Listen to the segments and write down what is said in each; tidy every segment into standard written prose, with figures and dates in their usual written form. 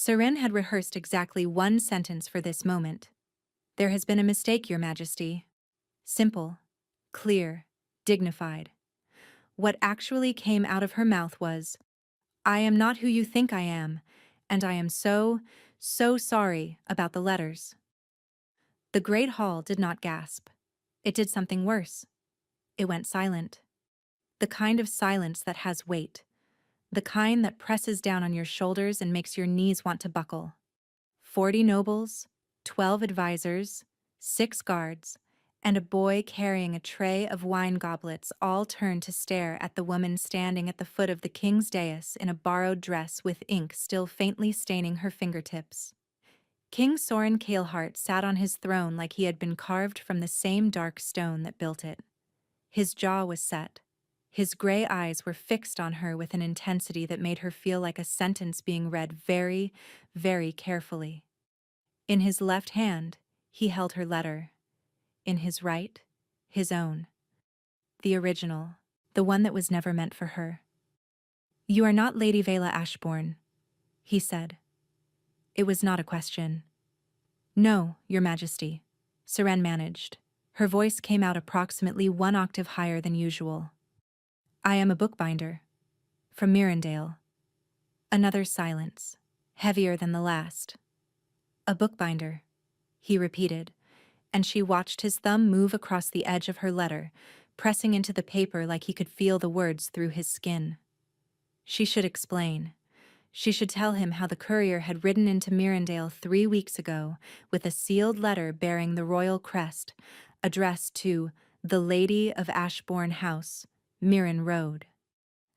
Seren had rehearsed exactly one sentence for this moment. "There has been a mistake, Your Majesty." Simple, clear, dignified. What actually came out of her mouth was, "I am not who you think I am, and I am so sorry about the letters." The Great Hall did not gasp. It did something worse. It went silent. The kind of silence that has weight. The kind that presses down on your shoulders and makes your knees want to buckle. 40 nobles, 12 advisors, 6 guards, and a boy carrying a tray of wine goblets all turned to stare at the woman standing at the foot of the king's dais in a borrowed dress with ink still faintly staining her fingertips. King Soren Kaleheart sat on his throne like he had been carved from the same dark stone that built it. His jaw was set. His gray eyes were fixed on her with an intensity that made her feel like a sentence being read very, very carefully. In his left hand, he held her letter. In his right, his own. The original, the one that was never meant for her. "You are not Lady Vela Ashbourne," he said. It was not a question. "No, Your Majesty," Seren managed. Her voice came out approximately 1 octave higher than usual. "I am a bookbinder. From Mirandale." Another silence, heavier than the last. "A bookbinder," he repeated, and she watched his thumb move across the edge of her letter, pressing into the paper like he could feel the words through his skin. She should explain. She should tell him how the courier had ridden into Mirandale 3 weeks ago with a sealed letter bearing the royal crest, addressed to the Lady of Ashbourne House, Mirren Road.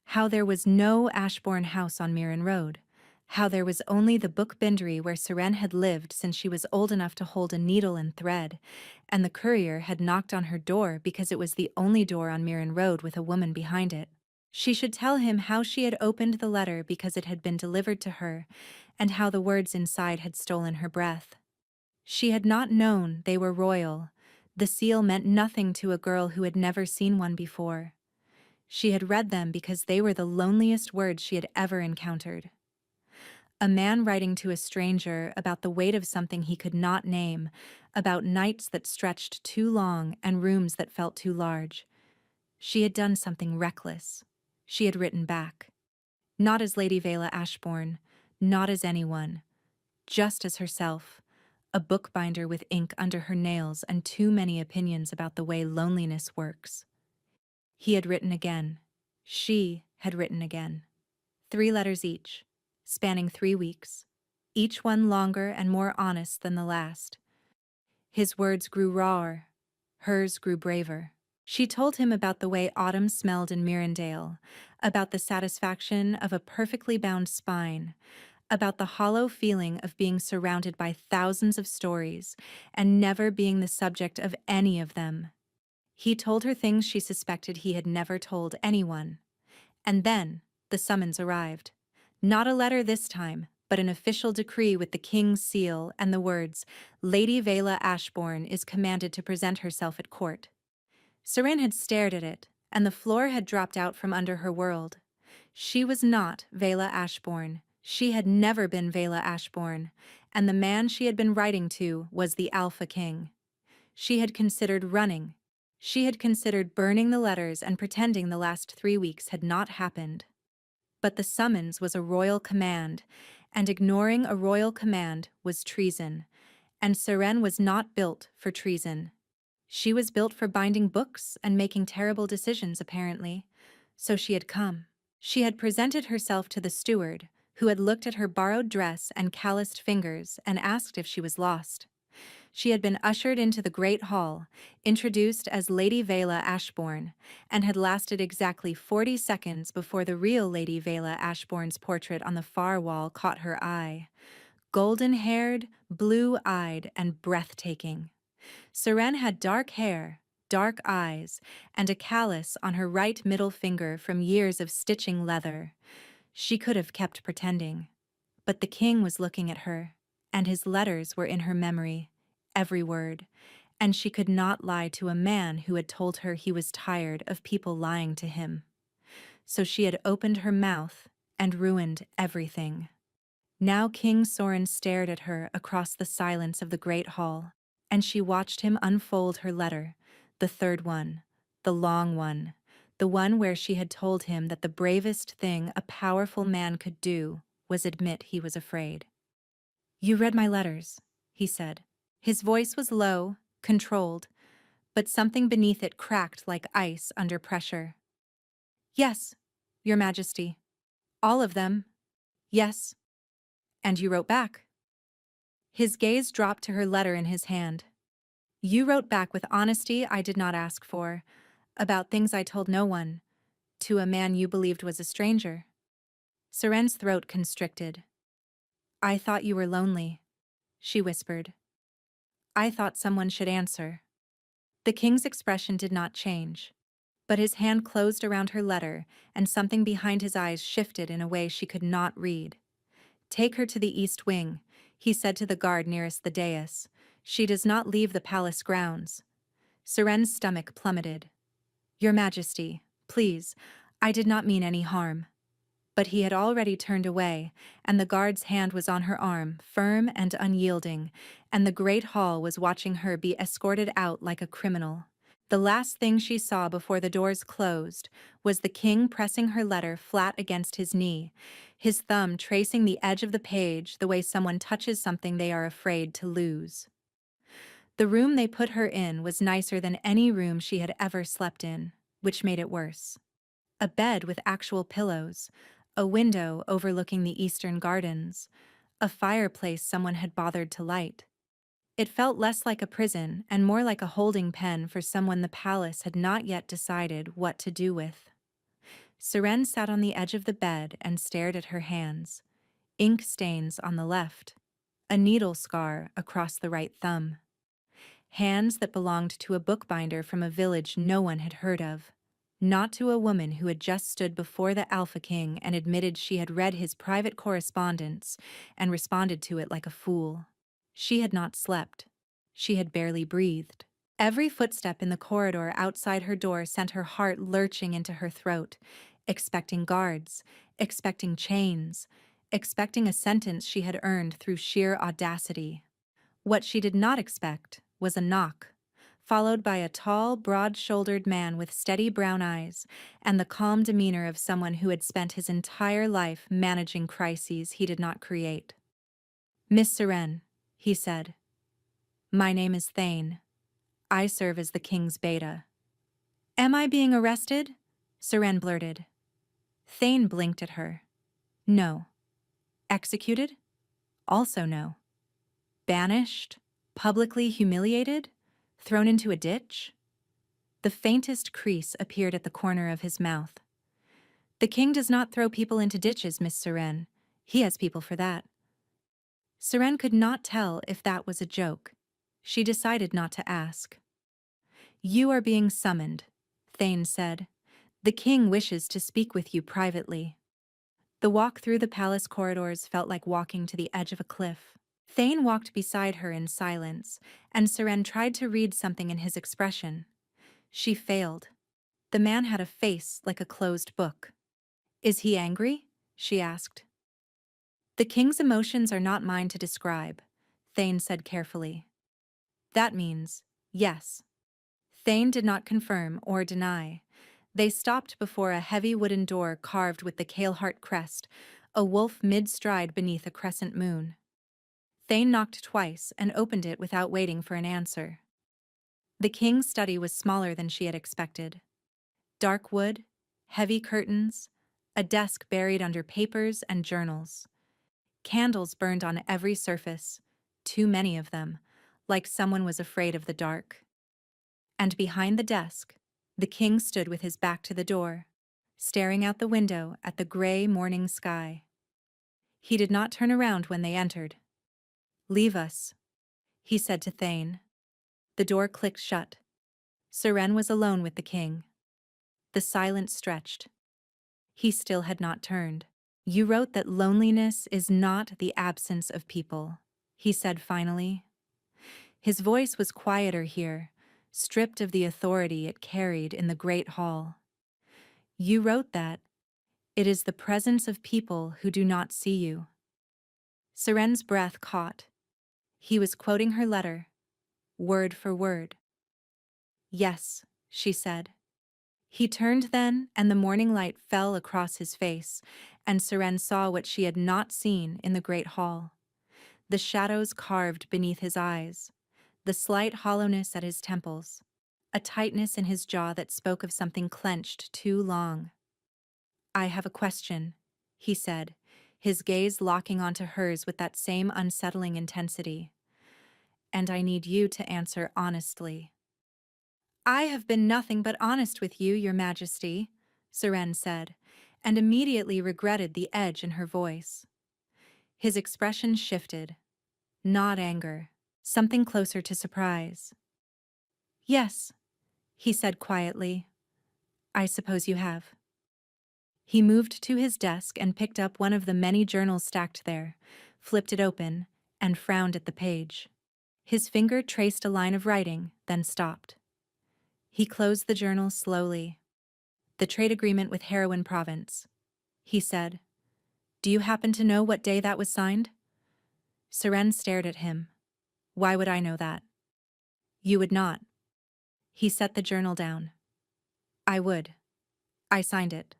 How there was no Ashbourne House on Mirren Road. How there was only the bookbindery where Seren had lived since she was old enough to hold a needle and thread, and the courier had knocked on her door because it was the only door on Mirren Road with a woman behind it. She should tell him how she had opened the letter because it had been delivered to her, and how the words inside had stolen her breath. She had not known they were royal. The seal meant nothing to a girl who had never seen one before. She had read them because they were the loneliest words she had ever encountered. A man writing to a stranger about the weight of something he could not name, about nights that stretched too long and rooms that felt too large. She had done something reckless. She had written back. Not as Lady Vela Ashbourne, not as anyone, just as herself, a bookbinder with ink under her nails and too many opinions about the way loneliness works. He had written again. She had written again. 3 letters each, spanning 3 weeks, each one longer and more honest than the last. His words grew rawer, hers grew braver. She told him about the way autumn smelled in Mirandale, about the satisfaction of a perfectly bound spine, about the hollow feeling of being surrounded by thousands of stories and never being the subject of any of them. He told her things she suspected he had never told anyone. And then the summons arrived. Not a letter this time, but an official decree with the king's seal and the words, "Lady Vela Ashbourne is commanded to present herself at court." Seren had stared at it, and the floor had dropped out from under her world. She was not Vela Ashbourne. She had never been Vela Ashbourne, and the man she had been writing to was the Alph King. She had considered running. She had considered burning the letters and pretending the last 3 weeks had not happened. But the summons was a royal command, and ignoring a royal command was treason, and Seren was not built for treason. She was built for binding books and making terrible decisions, apparently. So she had come. She had presented herself to the steward, who had looked at her borrowed dress and calloused fingers and asked if she was lost. She had been ushered into the great hall, introduced as Lady Vela Ashbourne, and had lasted exactly 40 seconds before the real Lady Vela Ashbourne's portrait on the far wall caught her eye. Golden-haired, blue-eyed, and breathtaking. Seren had dark hair, dark eyes, and a callus on her right middle finger from years of stitching leather. She could have kept pretending. But the king was looking at her, and his letters were in her memory, every word, and she could not lie to a man who had told her he was tired of people lying to him. So she had opened her mouth and ruined everything. Now King Soren stared at her across the silence of the great hall, and she watched him unfold her letter, the third one, the long one, the one where she had told him that the bravest thing a powerful man could do was admit he was afraid. "You read my letters," he said. His voice was low, controlled, but something beneath it cracked like ice under pressure. "Yes, Your Majesty. All of them. Yes." "And you wrote back?" His gaze dropped to her letter in his hand. "You wrote back with honesty I did not ask for, about things I told no one, to a man you believed was a stranger." Seren's throat constricted. "I thought you were lonely," she whispered. "I thought someone should answer." The king's expression did not change, but his hand closed around her letter, and something behind his eyes shifted in a way she could not read. "Take her to the east wing," he said to the guard nearest the dais. "She does not leave the palace grounds." Seren's stomach plummeted. "Your Majesty, please, I did not mean any harm." But he had already turned away, and the guard's hand was on her arm, firm and unyielding, and the great hall was watching her be escorted out like a criminal. The last thing she saw before the doors closed was the king pressing her letter flat against his knee, his thumb tracing the edge of the page the way someone touches something they are afraid to lose. The room they put her in was nicer than any room she had ever slept in, which made it worse. A bed with actual pillows, a window overlooking the eastern gardens, a fireplace someone had bothered to light. It felt less like a prison and more like a holding pen for someone the palace had not yet decided what to do with. Seren sat on the edge of the bed and stared at her hands. Ink stains on the left, a needle scar across the right thumb. Hands that belonged to a bookbinder from a village no one had heard of. Not to a woman who had just stood before the Alpha King and admitted she had read his private correspondence and responded to it like a fool. She had not slept. She had barely breathed. Every footstep in the corridor outside her door sent her heart lurching into her throat, expecting guards, expecting chains, expecting a sentence she had earned through sheer audacity. What she did not expect was a knock, followed by a tall, broad-shouldered man with steady brown eyes and the calm demeanor of someone who had spent his entire life managing crises he did not create. "Miss Seren," he said. "My name is Thane. I serve as the king's beta." "Am I being arrested?" Seren blurted. Thane blinked at her. "No." "Executed?" Also no. "Banished? Publicly humiliated? Thrown into a ditch?" The faintest crease appeared at the corner of his mouth. "The king does not throw people into ditches, Miss Seren. He has people for that." Seren could not tell if that was a joke. She decided not to ask. "You are being summoned," Thane said. "The king wishes to speak with you privately." The walk through the palace corridors felt like walking to the edge of a cliff. Thane walked beside her in silence, and Seren tried to read something in his expression. She failed. The man had a face like a closed book. "Is he angry?" she asked. "The king's emotions are not mine to describe," Thane said carefully. "That means yes." Thane did not confirm or deny. They stopped before a heavy wooden door carved with the Kaleheart crest, a wolf mid-stride beneath a crescent moon. Thane knocked twice and opened it without waiting for an answer. The king's study was smaller than she had expected. Dark wood, heavy curtains, a desk buried under papers and journals. Candles burned on every surface, too many of them, like someone was afraid of the dark. And behind the desk, the king stood with his back to the door, staring out the window at the gray morning sky. He did not turn around when they entered. "Leave us," he said to Thane. The door clicked shut. Seren was alone with the king. The silence stretched. He still had not turned. "You wrote that loneliness is not the absence of people," he said finally. His voice was quieter here, stripped of the authority it carried in the great hall. "You wrote that it is the presence of people who do not see you." Seren's breath caught. He was quoting her letter, word for word. Yes, she said. He turned then, and the morning light fell across his face, and Seren saw what she had not seen in the great hall. The shadows carved beneath his eyes, the slight hollowness at his temples, a tightness in his jaw that spoke of something clenched too long. I have a question, he said, his gaze locking onto hers with that same unsettling intensity. And I need you to answer honestly. I have been nothing but honest with you, Your Majesty, Seren said, and immediately regretted the edge in her voice. His expression shifted. Not anger, something closer to surprise. Yes, he said quietly. I suppose you have. He moved to his desk and picked up one of the many journals stacked there, flipped it open, and frowned at the page. His finger traced a line of writing, then stopped. He closed the journal slowly. The trade agreement with Heroin Province, he said. Do you happen to know what day that was signed? Seren stared at him. Why would I know that? You would not. He set the journal down. I would. I signed it.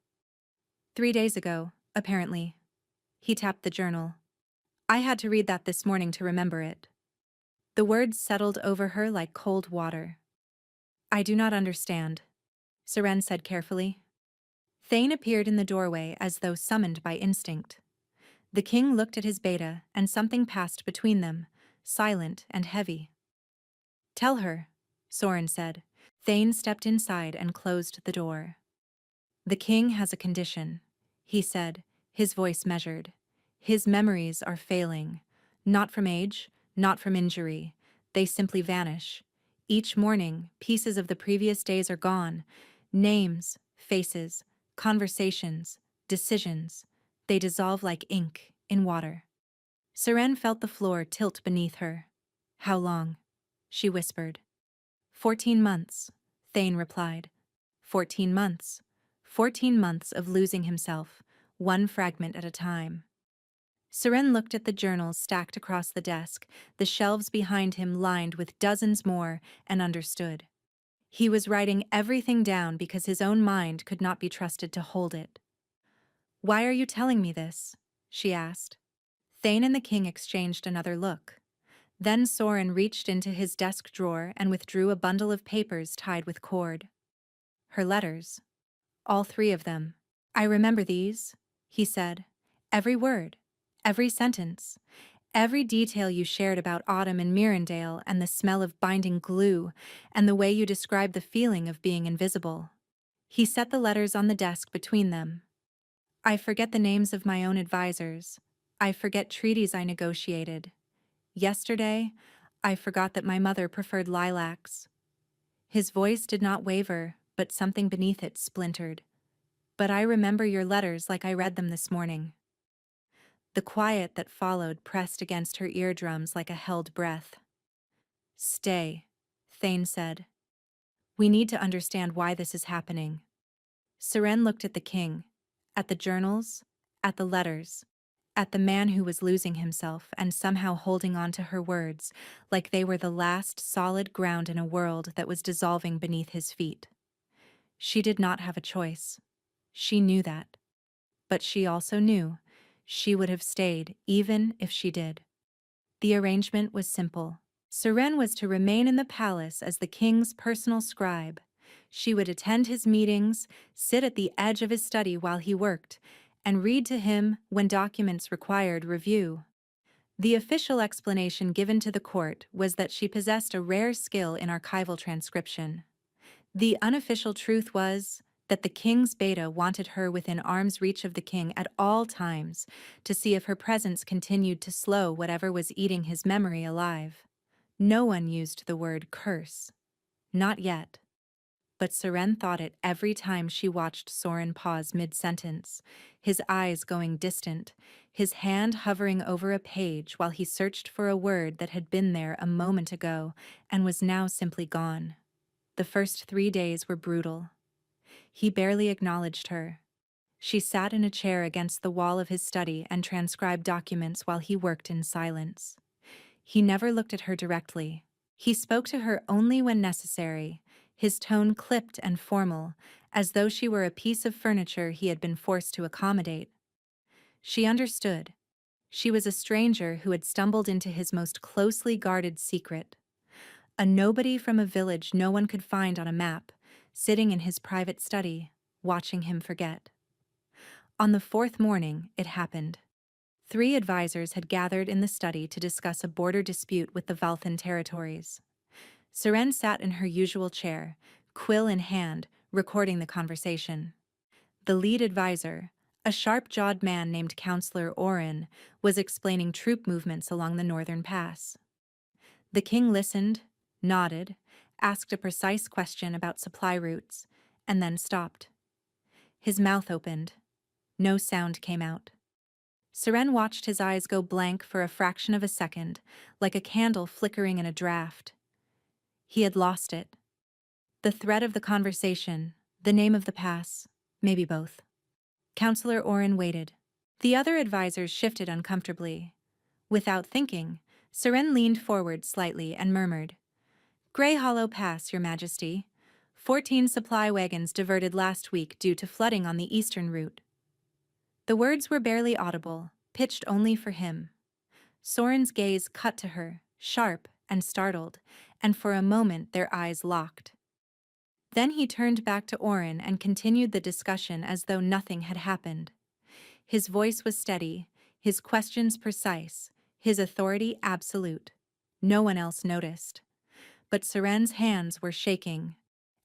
3 days ago, apparently. He tapped the journal. I had to read that this morning to remember it. The words settled over her like cold water. I do not understand, Seren said carefully. Thane appeared in the doorway as though summoned by instinct. The king looked at his beta, and something passed between them, silent and heavy. Tell her, Soren said. Thane stepped inside and closed the door. The king has a condition, he said, his voice measured. His memories are failing. Not from age, not from injury. They simply vanish. Each morning, pieces of the previous days are gone. Names, faces, conversations, decisions. They dissolve like ink in water. Seren felt the floor tilt beneath her. How long? She whispered. 14 months, Thane replied. 14 months. 14 months of losing himself, one fragment at a time. Seren looked at the journals stacked across the desk, the shelves behind him lined with dozens more, and understood. He was writing everything down because his own mind could not be trusted to hold it. Why are you telling me this? She asked. Thane and the king exchanged another look. Then Soren reached into his desk drawer and withdrew a bundle of papers tied with cord. Her letters. All 3 of them. I remember these, he said. Every word, every sentence, every detail you shared about Autumn and Mirandale and the smell of binding glue and the way you described the feeling of being invisible. He set the letters on the desk between them. I forget the names of my own advisors. I forget treaties I negotiated. Yesterday, I forgot that my mother preferred lilacs. His voice did not waver, but something beneath it splintered. But I remember your letters like I read them this morning. The quiet that followed pressed against her eardrums like a held breath. Stay, Thane said. We need to understand why this is happening. Seren looked at the king, at the journals, at the letters, at the man who was losing himself and somehow holding on to her words like they were the last solid ground in a world that was dissolving beneath his feet. She did not have a choice. She knew that. But she also knew she would have stayed even if she did. The arrangement was simple. Seren was to remain in the palace as the king's personal scribe. She would attend his meetings, sit at the edge of his study while he worked, and read to him when documents required review. The official explanation given to the court was that she possessed a rare skill in archival transcription. The unofficial truth was that the king's beta wanted her within arm's reach of the king at all times to see if her presence continued to slow whatever was eating his memory alive. No one used the word curse. Not yet. But Seren thought it every time she watched Soren pause mid-sentence, his eyes going distant, his hand hovering over a page while he searched for a word that had been there a moment ago and was now simply gone. The first 3 days were brutal. He barely acknowledged her. She sat in a chair against the wall of his study and transcribed documents while he worked in silence. He never looked at her directly. He spoke to her only when necessary, his tone clipped and formal, as though she were a piece of furniture he had been forced to accommodate. She understood. She was a stranger who had stumbled into his most closely guarded secret. A nobody from a village no one could find on a map, sitting in his private study, watching him forget. On the fourth morning, it happened. 3 advisors had gathered in the study to discuss a border dispute with the Valthan territories. Seren sat in her usual chair, quill in hand, recording the conversation. The lead advisor, a sharp-jawed man named Counselor Orin, was explaining troop movements along the northern pass. The king listened, nodded, asked a precise question about supply routes, and then stopped. His mouth opened. No sound came out. Seren watched his eyes go blank for a fraction of a second, like a candle flickering in a draft. He had lost it. The thread of the conversation, the name of the pass, maybe both. Counselor Orin waited. The other advisors shifted uncomfortably. Without thinking, Seren leaned forward slightly and murmured, "Grey Hollow Pass, Your Majesty. 14 supply wagons diverted last week due to flooding on the eastern route." The words were barely audible, pitched only for him. Soren's gaze cut to her, sharp and startled, and for a moment their eyes locked. Then he turned back to Orin and continued the discussion as though nothing had happened. His voice was steady, his questions precise, his authority absolute. No one else noticed. But Seren's hands were shaking.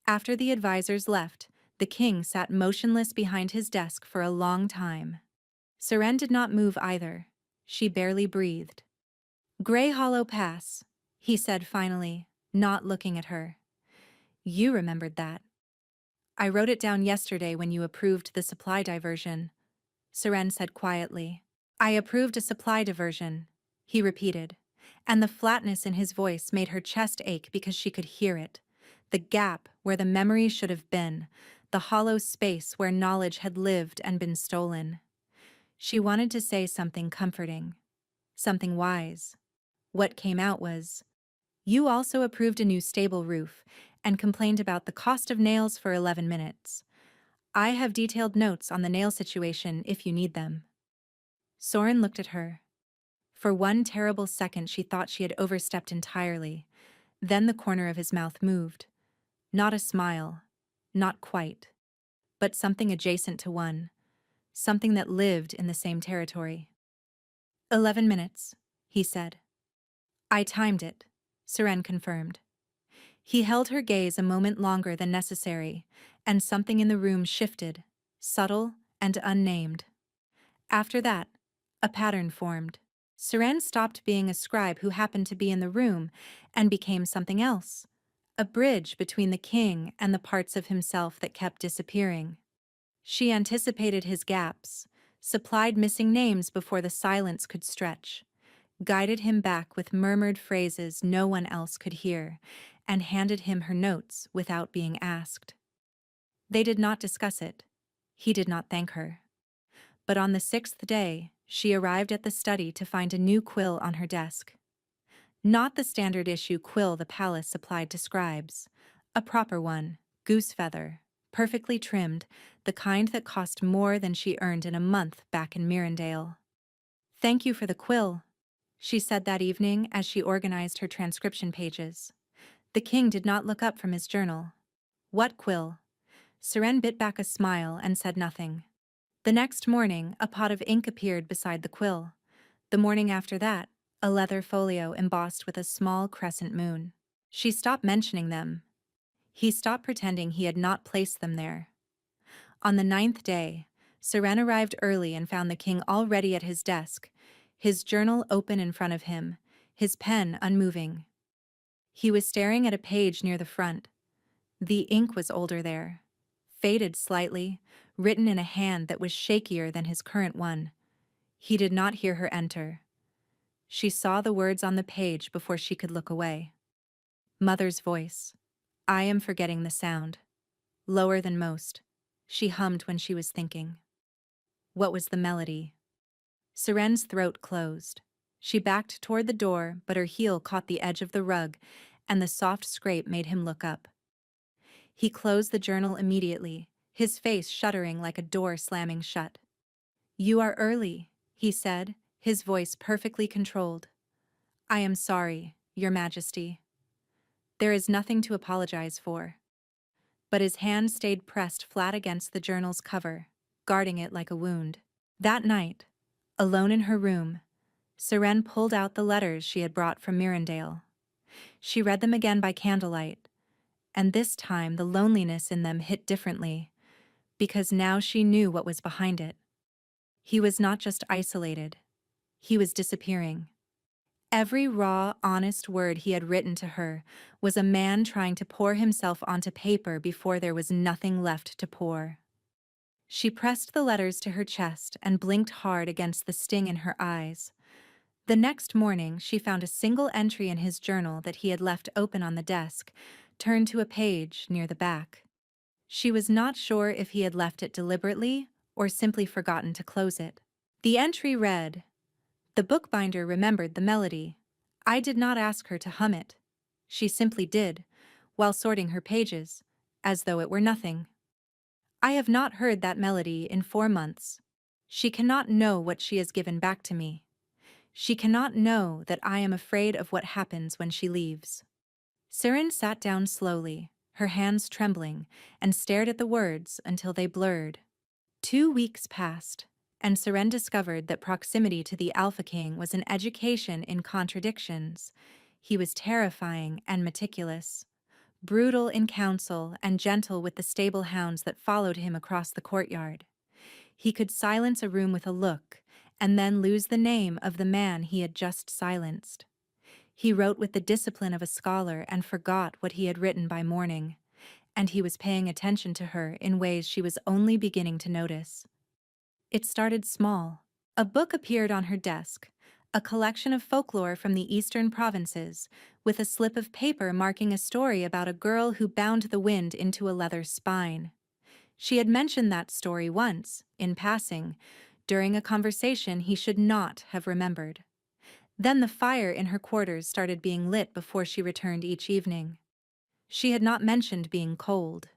After the advisors left, the king sat motionless behind his desk for a long time. Seren did not move either. She barely breathed. "Grey Hollow Pass," he said finally, not looking at her. "You remembered that." "I wrote it down yesterday when you approved the supply diversion," Seren said quietly. "I approved a supply diversion," he repeated, and the flatness in his voice made her chest ache because she could hear it. The gap where the memory should have been, the hollow space where knowledge had lived and been stolen. She wanted to say something comforting, something wise. What came out was, "You also approved a new stable roof and complained about the cost of nails for 11 minutes. I have detailed notes on the nail situation if you need them." Soren looked at her. For one terrible second she thought she had overstepped entirely. Then the corner of his mouth moved. Not a smile, not quite, but something adjacent to one, something that lived in the same territory. 11 minutes, he said. "I timed it," Seren confirmed. He held her gaze a moment longer than necessary, and something in the room shifted, subtle and unnamed. After that, a pattern formed. Seren stopped being a scribe who happened to be in the room and became something else, a bridge between the king and the parts of himself that kept disappearing. She anticipated his gaps, supplied missing names before the silence could stretch, guided him back with murmured phrases no one else could hear, and handed him her notes without being asked. They did not discuss it. He did not thank her. But on the 6th day, she arrived at the study to find a new quill on her desk. Not the standard issue quill the palace supplied to scribes. A proper one, goose feather, perfectly trimmed, the kind that cost more than she earned in a month back in Mirandale. "Thank you for the quill," she said that evening as she organized her transcription pages. The king did not look up from his journal. "What quill?" Seren bit back a smile and said nothing. The next morning, a pot of ink appeared beside the quill. The morning after that, a leather folio embossed with a small crescent moon. She stopped mentioning them. He stopped pretending he had not placed them there. On the 9th day, Seren arrived early and found the king already at his desk, his journal open in front of him, his pen unmoving. He was staring at a page near the front. The ink was older there, faded slightly, written in a hand that was shakier than his current one. He did not hear her enter. She saw the words on the page before she could look away. Mother's voice. "I am forgetting the sound." Lower than most. She hummed when she was thinking. What was the melody? Seren's throat closed. She backed toward the door, but her heel caught the edge of the rug, and the soft scrape made him look up. He closed the journal immediately, his face shuddering like a door slamming shut. "You are early," he said, his voice perfectly controlled. "I am sorry, Your Majesty." "There is nothing to apologize for." But his hand stayed pressed flat against the journal's cover, guarding it like a wound. That night, alone in her room, Seren pulled out the letters she had brought from Mirandale. She read them again by candlelight, and this time the loneliness in them hit differently, because now she knew what was behind it. He was not just isolated, he was disappearing. Every raw, honest word he had written to her was a man trying to pour himself onto paper before there was nothing left to pour. She pressed the letters to her chest and blinked hard against the sting in her eyes. The next morning, she found a single entry in his journal that he had left open on the desk, turned to a page near the back. She was not sure if he had left it deliberately or simply forgotten to close it. The entry read, "The bookbinder remembered the melody. I did not ask her to hum it. She simply did, while sorting her pages, as though it were nothing. I have not heard that melody in 4 months. She cannot know what she has given back to me. She cannot know that I am afraid of what happens when she leaves." Sirin sat down slowly, her hands trembling, and stared at the words until they blurred. 2 weeks passed, and Siren discovered that proximity to the Alpha King was an education in contradictions. He was terrifying and meticulous, brutal in counsel and gentle with the stable hounds that followed him across the courtyard. He could silence a room with a look, and then lose the name of the man he had just silenced. He wrote with the discipline of a scholar and forgot what he had written by morning, and he was paying attention to her in ways she was only beginning to notice. It started small. A book appeared on her desk, a collection of folklore from the eastern provinces, with a slip of paper marking a story about a girl who bound the wind into a leather spine. She had mentioned that story once, in passing, during a conversation he should not have remembered. Then the fire in her quarters started being lit before she returned each evening. She had not mentioned being cold.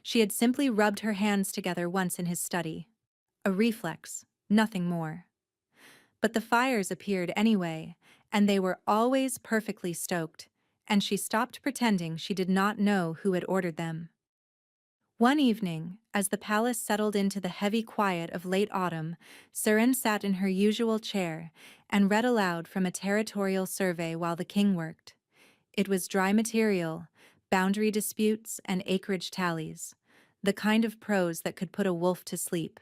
She had simply rubbed her hands together once in his study. A reflex, nothing more. But the fires appeared anyway, and they were always perfectly stoked, and she stopped pretending she did not know who had ordered them. One evening, as the palace settled into the heavy quiet of late autumn, Siren sat in her usual chair and read aloud from a territorial survey while the king worked. It was dry material, boundary disputes and acreage tallies, the kind of prose that could put a wolf to sleep.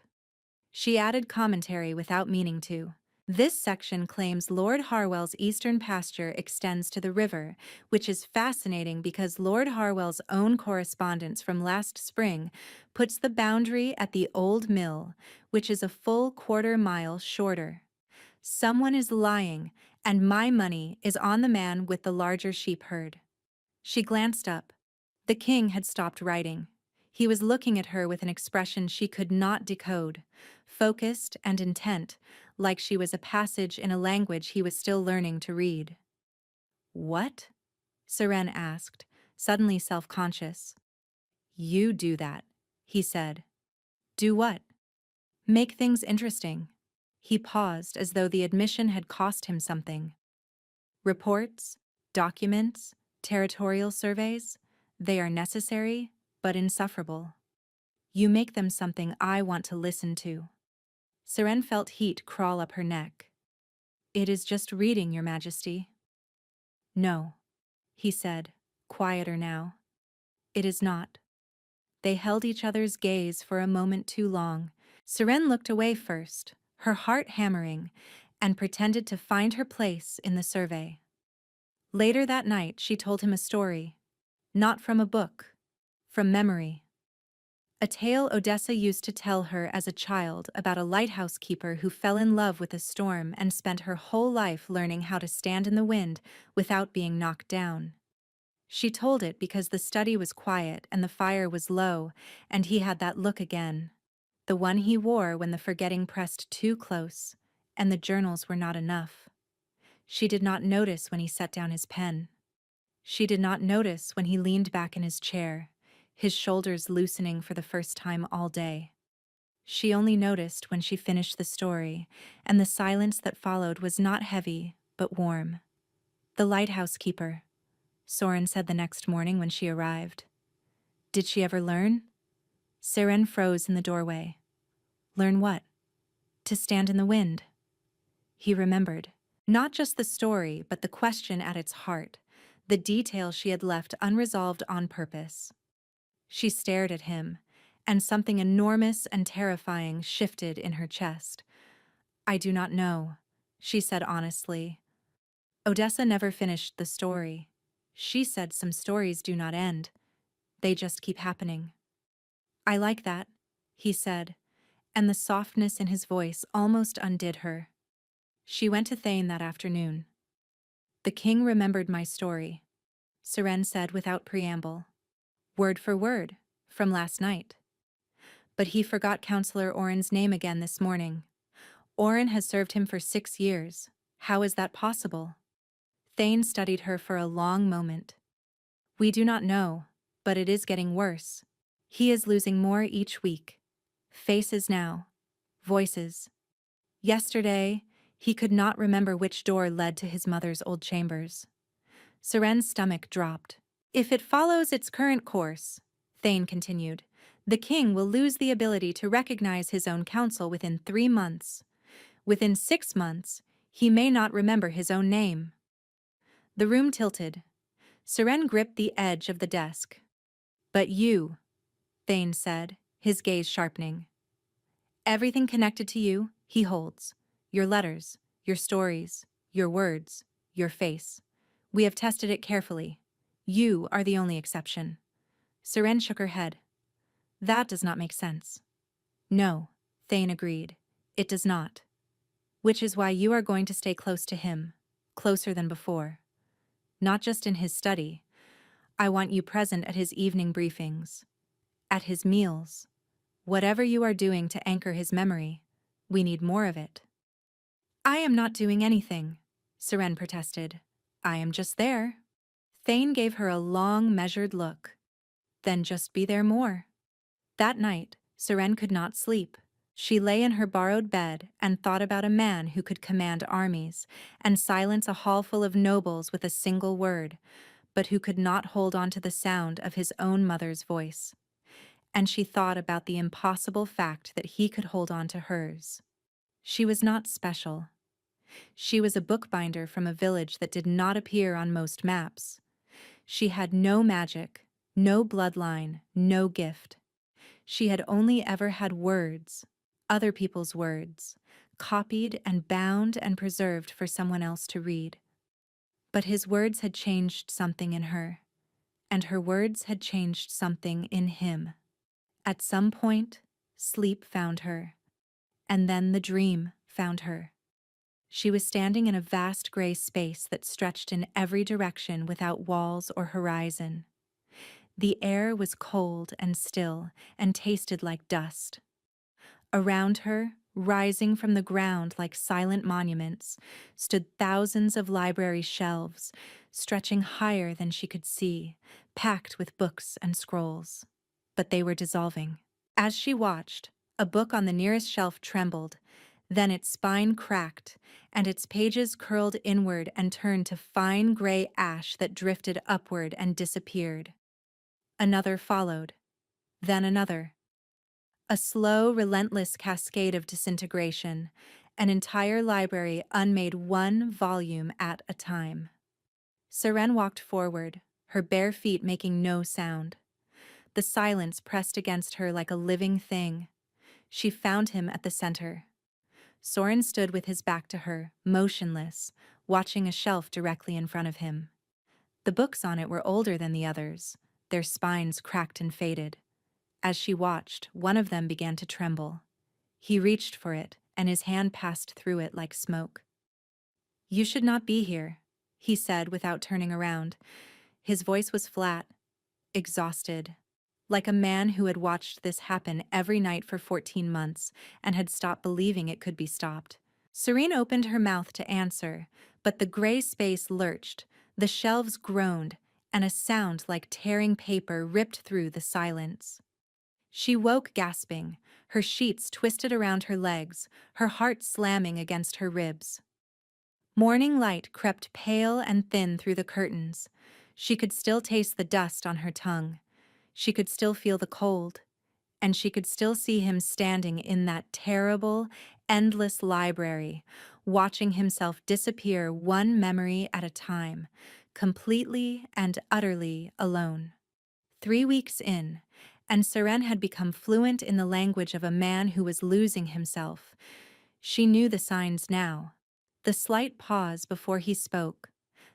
She added commentary without meaning to. This section claims Lord Harwell's eastern pasture extends to the river, which is fascinating because Lord Harwell's own correspondence from last spring puts the boundary at the old mill, which is a full quarter-mile shorter. Someone is lying, and my money is on the man with the larger sheep herd. She glanced up. The king had stopped writing. He was looking at her with an expression she could not decode, focused and intent, like she was a passage in a language he was still learning to read. "What?" Siren asked, suddenly self-conscious. "You do that," he said. "Do what?" "Make things interesting." He paused as though the admission had cost him something. "Reports, documents, territorial surveys, they are necessary, but insufferable. You make them something I want to listen to." Siren felt heat crawl up her neck. "It is just reading, Your Majesty." "No," he said, quieter now. "It is not." They held each other's gaze for a moment too long. Siren looked away first, her heart hammering, and pretended to find her place in the survey. Later that night, she told him a story. Not from a book, from memory. A tale Odessa used to tell her as a child about a lighthouse keeper who fell in love with a storm and spent her whole life learning how to stand in the wind without being knocked down. She told it because the study was quiet and the fire was low, and he had that look again. The one he wore when the forgetting pressed too close, and the journals were not enough. She did not notice when he set down his pen. She did not notice when he leaned back in his chair, his shoulders loosening for the first time all day. She only noticed when she finished the story, and the silence that followed was not heavy, but warm. "The lighthouse keeper," Soren said the next morning when she arrived. "Did she ever learn?" Seren froze in the doorway. "Learn what?" "To stand in the wind." He remembered. Not just the story, but the question at its heart, the detail she had left unresolved on purpose. She stared at him, and something enormous and terrifying shifted in her chest. "I do not know," she said honestly. Odessa never finished the story. She said some stories do not end. They just keep happening. "I like that," he said, and the softness in his voice almost undid her. She went to Thane that afternoon. "The king remembered my story," Seren said without preamble. "Word for word, from last night. But he forgot Counselor Oren's name again this morning. Oren has served him for 6 years. How is that possible?" Thane studied her for a long moment. "We do not know, but it is getting worse. He is losing more each week. Faces now. Voices. Yesterday, he could not remember which door led to his mother's old chambers." Seren's stomach dropped. "If it follows its current course," Thane continued, "the king will lose the ability to recognize his own counsel within 3 months. Within 6 months, he may not remember his own name." The room tilted. Seren gripped the edge of the desk. "But you," Thane said, his gaze sharpening. "Everything connected to you, he holds. Your letters, your stories, your words, your face. We have tested it carefully. You are the only exception." Seren shook her head. "That does not make sense." "No," Thane agreed. "It does not. Which is why you are going to stay close to him, closer than before. Not just in his study. I want you present at his evening briefings, at his meals. Whatever you are doing to anchor his memory, we need more of it." "I am not doing anything," Seren protested. "I am just there." Thane gave her a long, measured look. "Then just be there more." That night, Seren could not sleep. She lay in her borrowed bed and thought about a man who could command armies and silence a hall full of nobles with a single word, but who could not hold on to the sound of his own mother's voice. And she thought about the impossible fact that he could hold on to hers. She was not special. She was a bookbinder from a village that did not appear on most maps. She had no magic, no bloodline, no gift. She had only ever had words, other people's words, copied and bound and preserved for someone else to read. But his words had changed something in her, and her words had changed something in him. At some point, sleep found her, and then the dream found her. She was standing in a vast gray space that stretched in every direction without walls or horizon. The air was cold and still and tasted like dust. Around her, rising from the ground like silent monuments, stood thousands of library shelves, stretching higher than she could see, packed with books and scrolls. But they were dissolving. As she watched, a book on the nearest shelf trembled, then its spine cracked, and its pages curled inward and turned to fine gray ash that drifted upward and disappeared. Another followed, then another. A slow, relentless cascade of disintegration, an entire library unmade one volume at a time. Seren walked forward, her bare feet making no sound. The silence pressed against her like a living thing. She found him at the center. Soren stood with his back to her, motionless, watching a shelf directly in front of him. The books on it were older than the others, their spines cracked and faded. As she watched, one of them began to tremble. He reached for it, and his hand passed through it like smoke. "You should not be here," he said without turning around. His voice was flat, exhausted. like a man who had watched this happen every night for 14 months and had stopped believing it could be stopped. Serene opened her mouth to answer, but the gray space lurched, the shelves groaned, and a sound like tearing paper ripped through the silence. She woke gasping, her sheets twisted around her legs, her heart slamming against her ribs. Morning light crept pale and thin through the curtains. She could still taste the dust on her tongue. She could still feel the cold. And she could still see him standing in that terrible, endless library, watching himself disappear one memory at a time, completely and utterly alone. 3 weeks in, and Seren had become fluent in the language of a man who was losing himself. She knew the signs now. The slight pause before he spoke,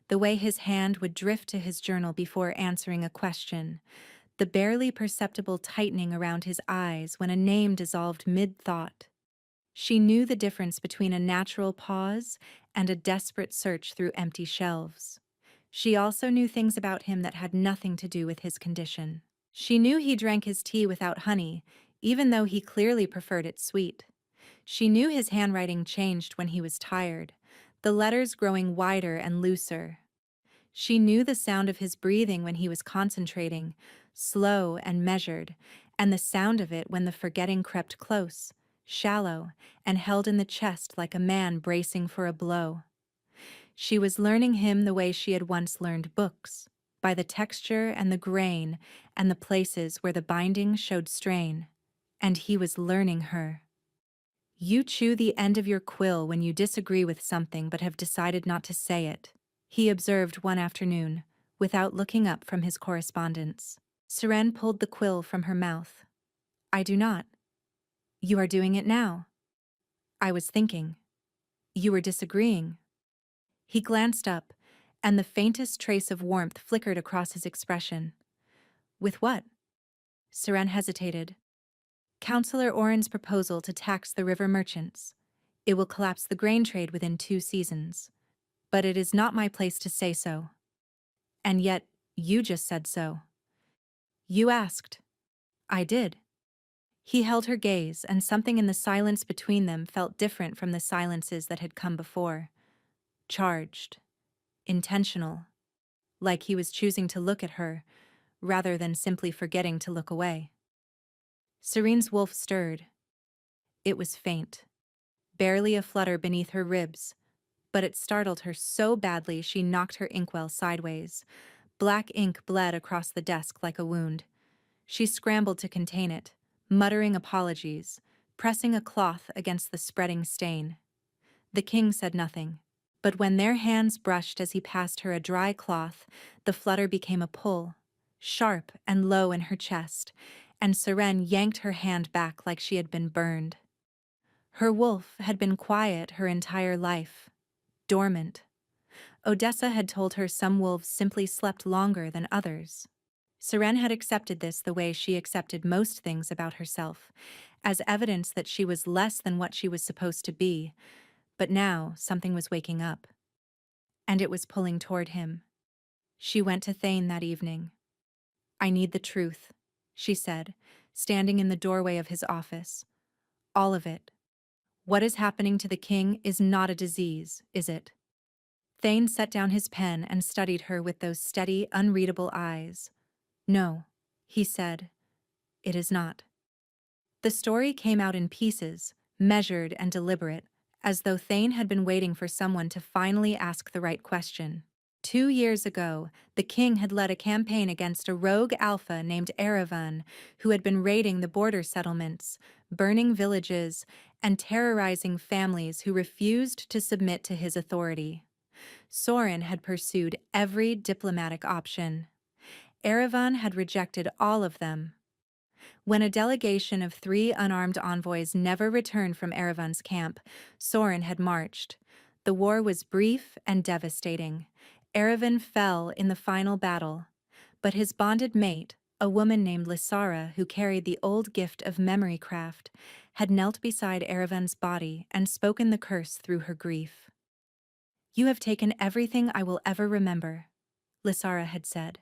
the way his hand would drift to his journal before answering a question, the barely perceptible tightening around his eyes when a name dissolved mid-thought. She knew the difference between a natural pause and a desperate search through empty shelves. She also knew things about him that had nothing to do with his condition. She knew he drank his tea without honey, even though he clearly preferred it sweet. She knew his handwriting changed when he was tired, the letters growing wider and looser. She knew the sound of his breathing when he was concentrating, slow and measured, and the sound of it when the forgetting crept close, shallow, and held in the chest like a man bracing for a blow. She was learning him the way she had once learned books, by the texture and the grain and the places where the binding showed strain. And he was learning her. You chew the end of your quill when you disagree with something but have decided not to say it, he observed one afternoon, without looking up from his correspondence. Seren pulled the quill from her mouth. I do not. You are doing it now. I was thinking. You were disagreeing. He glanced up, and the faintest trace of warmth flickered across his expression. With what? Seren hesitated. Councillor Oren's proposal to tax the river merchants. It will collapse the grain trade within 2 seasons. But it is not my place to say so. And yet, you just said so. You asked. I did. He held her gaze, and something in the silence between them felt different from the silences that had come before. Charged. Intentional. Like he was choosing to look at her, rather than simply forgetting to look away. Serene's wolf stirred. It was faint. Barely a flutter beneath her ribs, but it startled her so badly she knocked her inkwell sideways. Black ink bled across the desk like a wound. She scrambled to contain it, muttering apologies, pressing a cloth against the spreading stain. The king said nothing, but when their hands brushed as he passed her a dry cloth, the flutter became a pull, sharp and low in her chest, and Seren yanked her hand back like she had been burned. Her wolf had been quiet her entire life, dormant. Odessa had told her some wolves simply slept longer than others. Seren had accepted this the way she accepted most things about herself, as evidence that she was less than what she was supposed to be, but now something was waking up. And it was pulling toward him. She went to Thane that evening. I need the truth, she said, standing in the doorway of his office. All of it. What is happening to the king is not a disease, is it? Thane set down his pen and studied her with those steady, unreadable eyes. No, he said, it is not. The story came out in pieces, measured and deliberate, as though Thane had been waiting for someone to finally ask the right question. 2 years ago, the king had led a campaign against a rogue Alph named Erevan, who had been raiding the border settlements, burning villages, and terrorizing families who refused to submit to his authority. Soren had pursued every diplomatic option. Erevan had rejected all of them. When a delegation of 3 unarmed envoys never returned from Erevan's camp, Soren had marched. The war was brief and devastating. Erevan fell in the final battle, but his bonded mate, a woman named Lysara who carried the old gift of memory craft, had knelt beside Erevan's body and spoken the curse through her grief. You have taken everything I will ever remember, Lysara had said.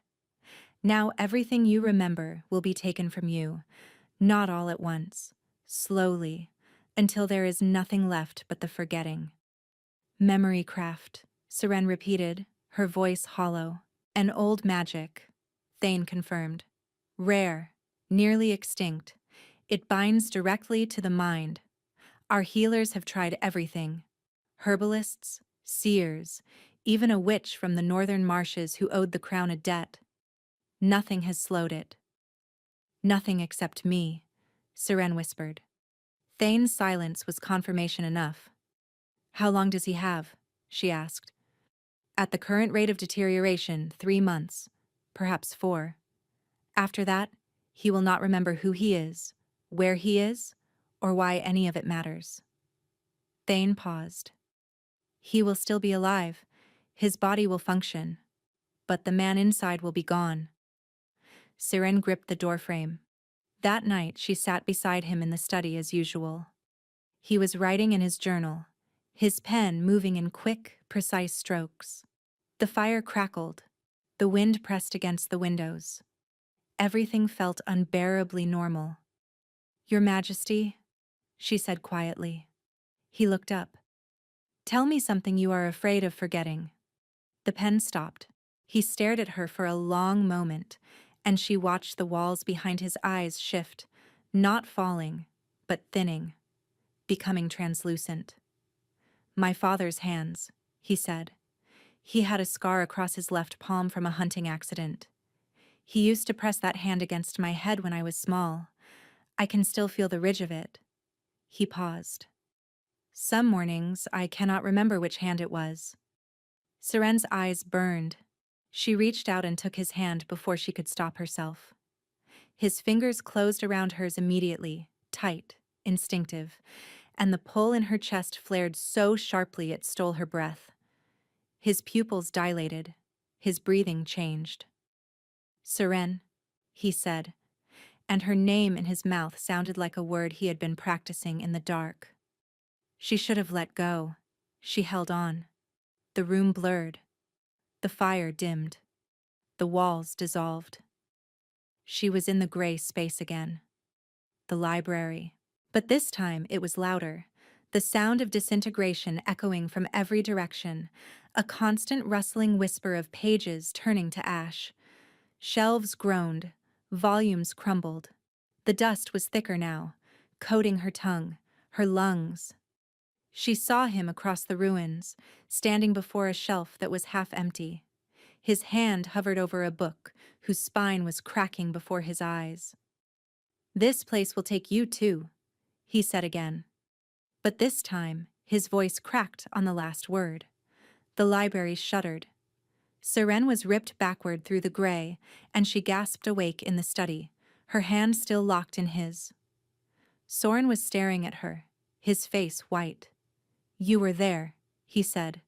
Now everything you remember will be taken from you, not all at once, slowly, until there is nothing left but the forgetting. Memory craft, Seren repeated, her voice hollow. An old magic, Thane confirmed. Rare, nearly extinct. It binds directly to the mind. Our healers have tried everything. Herbalists, seers, even a witch from the northern marshes who owed the crown a debt. Nothing has slowed it. Nothing except me, Seren whispered. Thane's silence was confirmation enough. How long does he have? She asked. At the current rate of deterioration, 3 months, perhaps 4. After that, he will not remember who he is, where he is, or why any of it matters. Thane paused. He will still be alive. His body will function. But the man inside will be gone. Siren gripped the doorframe. That night, she sat beside him in the study as usual. He was writing in his journal, his pen moving in quick, precise strokes. The fire crackled. The wind pressed against the windows. Everything felt unbearably normal. Your Majesty, she said quietly. He looked up. Tell me something you are afraid of forgetting. The pen stopped. He stared at her for a long moment, and she watched the walls behind his eyes shift, not falling, but thinning, becoming translucent. My father's hands, he said. He had a scar across his left palm from a hunting accident. He used to press that hand against my head when I was small. I can still feel the ridge of it. He paused. Some mornings, I cannot remember which hand it was. Seren's eyes burned. She reached out and took his hand before she could stop herself. His fingers closed around hers immediately, tight, instinctive, and the pull in her chest flared so sharply it stole her breath. His pupils dilated. His breathing changed. Seren, he said, and her name in his mouth sounded like a word he had been practicing in the dark. She should have let go. She held on. The room blurred. The fire dimmed. The walls dissolved. She was in the gray space again. The library. But this time it was louder. The sound of disintegration echoing from every direction. A constant rustling whisper of pages turning to ash. Shelves groaned. Volumes crumbled. The dust was thicker now, coating her tongue, her lungs. She saw him across the ruins, standing before a shelf that was half empty. His hand hovered over a book, whose spine was cracking before his eyes. This place will take you too, he said again. But this time, his voice cracked on the last word. The library shuddered. Seren was ripped backward through the gray, and she gasped awake in the study, her hand still locked in his. Soren was staring at her, his face white. You were there, he said.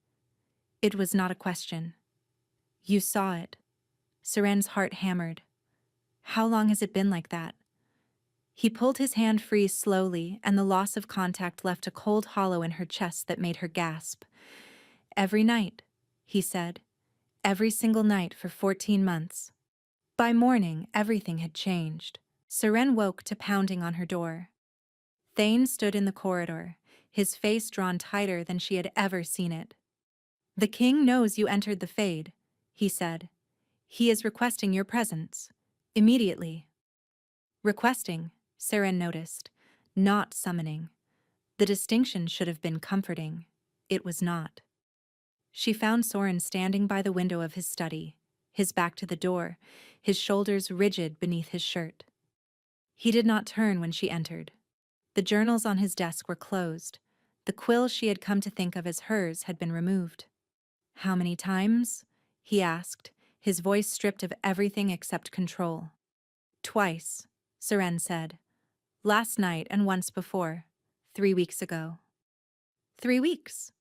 It was not a question. You saw it. Seren's heart hammered. How long has it been like that? He pulled his hand free slowly, and the loss of contact left a cold hollow in her chest that made her gasp. Every night, he said. Every single night for 14 months. By morning, everything had changed. Seren woke to pounding on her door. Thane stood in the corridor, his face drawn tighter than she had ever seen it. The king knows you entered the Fade, he said. He is requesting your presence. Immediately. Requesting, Seren noticed, not summoning. The distinction should have been comforting. It was not. She found Soren standing by the window of his study, his back to the door, his shoulders rigid beneath his shirt. He did not turn when she entered. The journals on his desk were closed. The quill she had come to think of as hers had been removed. How many times? He asked, his voice stripped of everything except control. Twice, Seren said. Last night and once before, 3 weeks ago. 3 weeks.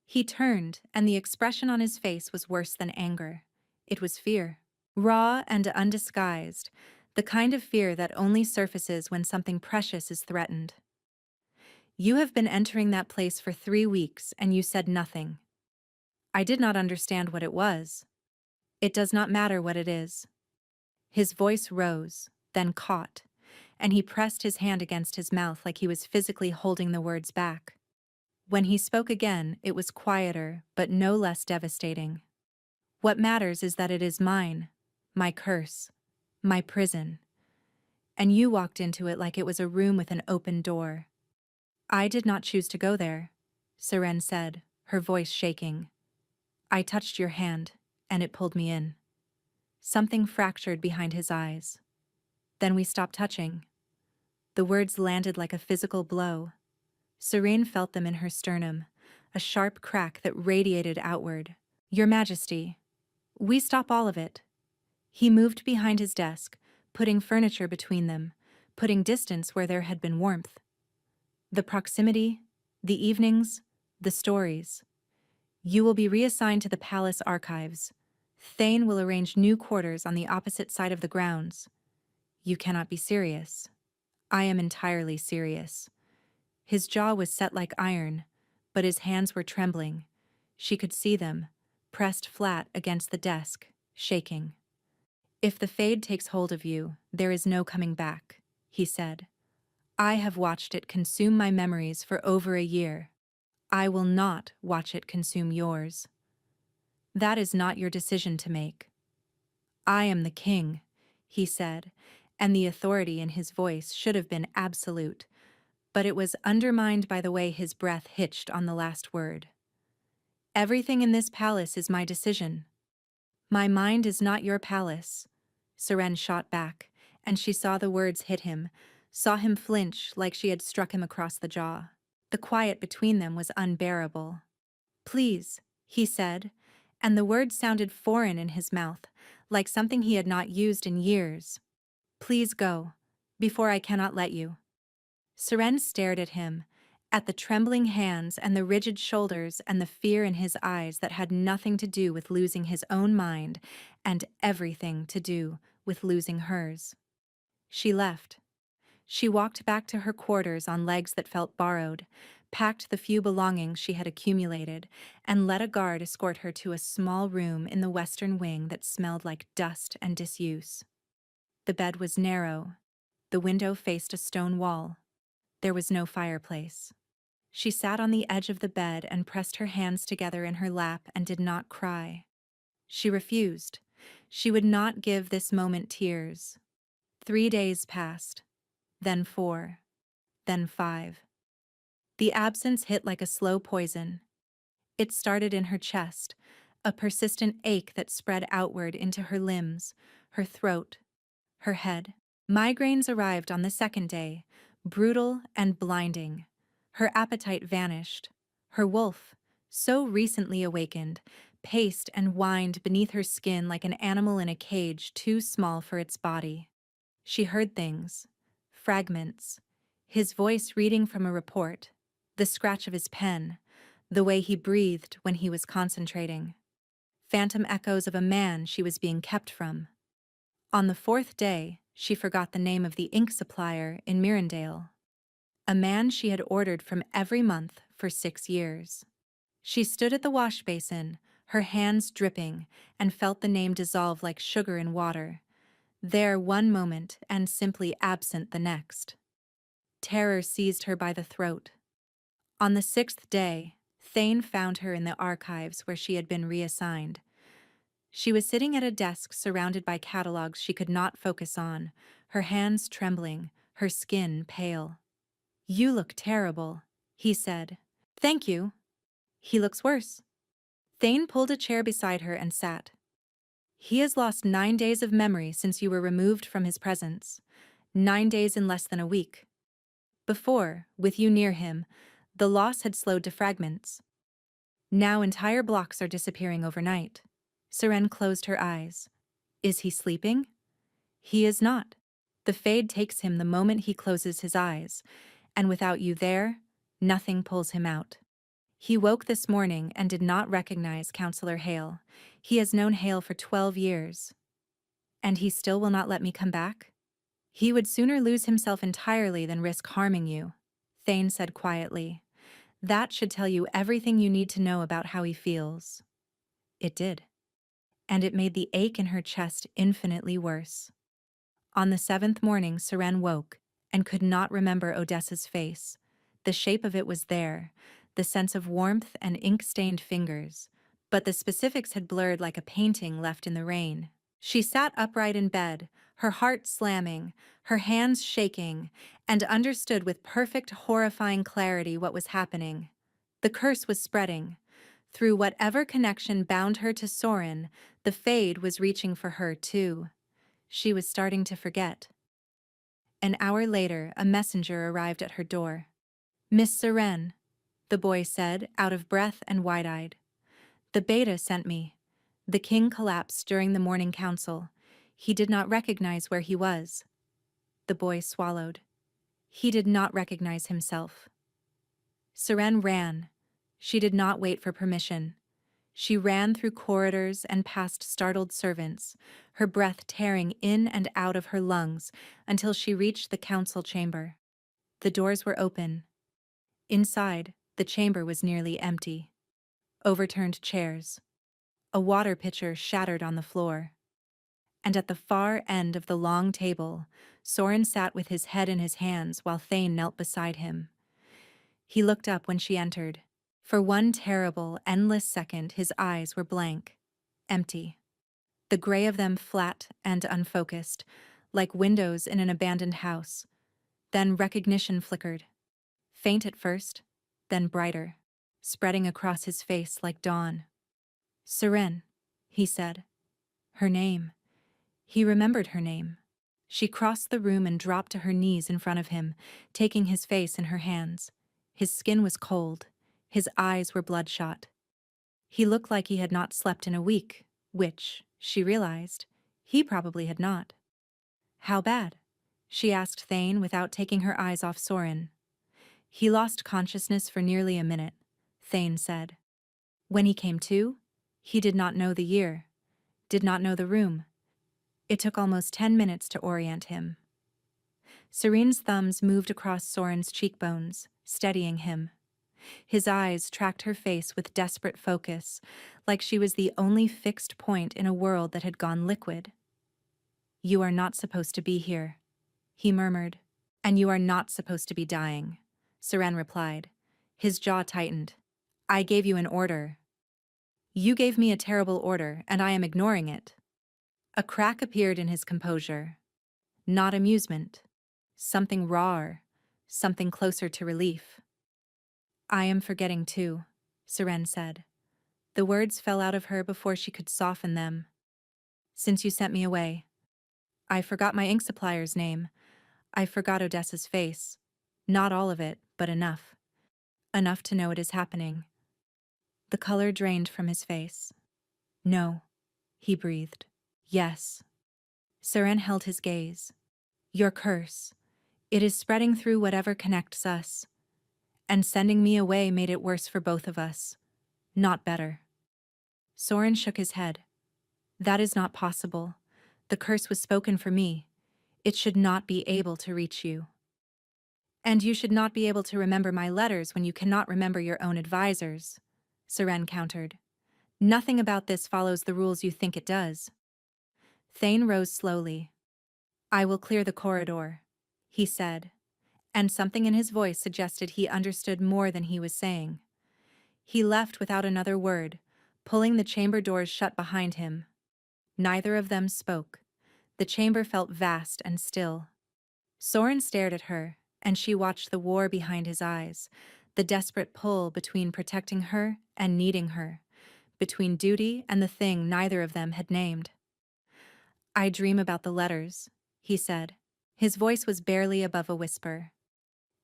He turned, and the expression on his face was worse than anger. It was fear. Raw and undisguised, the kind of fear that only surfaces when something precious is threatened. You have been entering that place for 3 weeks, and you said nothing. I did not understand what it was. It does not matter what it is. His voice rose, then caught, and he pressed his hand against his mouth like he was physically holding the words back. When he spoke again, it was quieter, but no less devastating. What matters is that it is mine, my curse, my prison. And you walked into it like it was a room with an open door. I did not choose to go there, Seren said, her voice shaking. I touched your hand, and it pulled me in. Something fractured behind his eyes. Then we stopped touching. The words landed like a physical blow. Serene felt them in her sternum, a sharp crack that radiated outward. Your Majesty, we stop all of it. He moved behind his desk, putting furniture between them, putting distance where there had been warmth. The proximity, the evenings, the stories. You will be reassigned to the palace archives. Thane will arrange new quarters on the opposite side of the grounds. You cannot be serious. I am entirely serious. His jaw was set like iron, but his hands were trembling. She could see them, pressed flat against the desk, shaking. If the fade takes hold of you, there is no coming back, he said. I have watched it consume my memories for over a year. I will not watch it consume yours. That is not your decision to make. I am the king, he said, and the authority in his voice should have been absolute, but it was undermined by the way his breath hitched on the last word. Everything in this palace is my decision. My mind is not your palace. Seren shot back, and she saw the words hit him, saw him flinch like she had struck him across the jaw. The quiet between them was unbearable. Please, he said, and the words sounded foreign in his mouth, like something he had not used in years. Please go, before I cannot let you. Seren stared at him, at the trembling hands and the rigid shoulders and the fear in his eyes that had nothing to do with losing his own mind and everything to do with losing hers. She left. She walked back to her quarters on legs that felt borrowed, packed the few belongings she had accumulated, and let a guard escort her to a small room in the western wing that smelled like dust and disuse. The bed was narrow. The window faced a stone wall. There was no fireplace. She sat on the edge of the bed and pressed her hands together in her lap and did not cry. She refused. She would not give this moment tears. 3 days passed, then 4, then 5. The absence hit like a slow poison. It started in her chest, a persistent ache that spread outward into her limbs, her throat, her head. Migraines arrived on the second day, brutal and blinding. Her appetite vanished. Her wolf, so recently awakened, paced and whined beneath her skin like an animal in a cage too small for its body. She heard things, fragments, his voice reading from a report, the scratch of his pen, the way he breathed when he was concentrating. Phantom echoes of a man she was being kept from. On the 4th day, she forgot the name of the ink supplier in Mirandale. A man she had ordered from every month for 6 years. She stood at the wash basin, her hands dripping, and felt the name dissolve like sugar in water. There one moment and simply absent the next. Terror seized her by the throat. On the 6th day, Thane found her in the archives where she had been reassigned. She was sitting at a desk surrounded by catalogs she could not focus on, her hands trembling, her skin pale. You look terrible, he said. Thank you. He looks worse. Thane pulled a chair beside her and sat. He has lost 9 days of memory since you were removed from his presence. 9 days in less than a week. Before, with you near him, the loss had slowed to fragments. Now entire blocks are disappearing overnight. Seren closed her eyes. Is he sleeping? He is not. The fade takes him the moment he closes his eyes, and without you there, nothing pulls him out. He woke this morning and did not recognize Counselor Hale. He has known Hale for 12 years. And he still will not let me come back? He would sooner lose himself entirely than risk harming you, Thane said quietly. That should tell you everything you need to know about how he feels. It did. And it made the ache in her chest infinitely worse. On the seventh morning, Seren woke and could not remember Odessa's face. The shape of it was there, the sense of warmth and ink-stained fingers, but the specifics had blurred like a painting left in the rain. She sat upright in bed, her heart slamming, her hands shaking, and understood with perfect, horrifying clarity what was happening. The curse was spreading. Through whatever connection bound her to Soren, the Fade was reaching for her, too. She was starting to forget. An hour later, a messenger arrived at her door. "Miss Seren," the boy said, out of breath and wide-eyed. "The beta sent me." The king collapsed during the morning council. He did not recognize where he was. The boy swallowed. He did not recognize himself. Seren ran. She did not wait for permission. She ran through corridors and past startled servants, her breath tearing in and out of her lungs until she reached the council chamber. The doors were open. Inside, the chamber was nearly empty. Overturned chairs. A water pitcher shattered on the floor. And at the far end of the long table, Soren sat with his head in his hands while Thane knelt beside him. He looked up when she entered. For one terrible, endless second, his eyes were blank, empty. The gray of them flat and unfocused, like windows in an abandoned house. Then recognition flickered. Faint at first, then brighter, spreading across his face like dawn. "Seren," he said. Her name. He remembered her name. She crossed the room and dropped to her knees in front of him, taking his face in her hands. His skin was cold. His eyes were bloodshot. He looked like he had not slept in a week, which, she realized, he probably had not. "How bad?" she asked Thane without taking her eyes off Soren. "He lost consciousness for nearly a minute," Thane said. "When he came to, he did not know the year, did not know the room. It took almost 10 minutes to orient him." Serene's thumbs moved across Soren's cheekbones, steadying him. His eyes tracked her face with desperate focus, like she was the only fixed point in a world that had gone liquid. "You are not supposed to be here," he murmured. "And you are not supposed to be dying," Seren replied. His jaw tightened. "I gave you an order." "You gave me a terrible order, and I am ignoring it." A crack appeared in his composure. Not amusement. Something rawer, something closer to relief. "I am forgetting too," Seren said. The words fell out of her before she could soften them. "Since you sent me away. I forgot my ink supplier's name. I forgot Odessa's face. Not all of it, but enough. Enough to know it is happening." The color drained from his face. "No," he breathed. "Yes." Seren held his gaze. "Your curse. It is spreading through whatever connects us. And sending me away made it worse for both of us. Not better." Soren shook his head. "That is not possible. The curse was spoken for me. It should not be able to reach you. And you should not be able to remember my letters when you cannot remember your own advisors," Seren countered. "Nothing about this follows the rules you think it does." Thane rose slowly. "I will clear the corridor," he said, and something in his voice suggested he understood more than he was saying. He left without another word, pulling the chamber doors shut behind him. Neither of them spoke. The chamber felt vast and still. Soren stared at her, and she watched the war behind his eyes, the desperate pull between protecting her and needing her, between duty and the thing neither of them had named. "I dream about the letters," he said. His voice was barely above a whisper.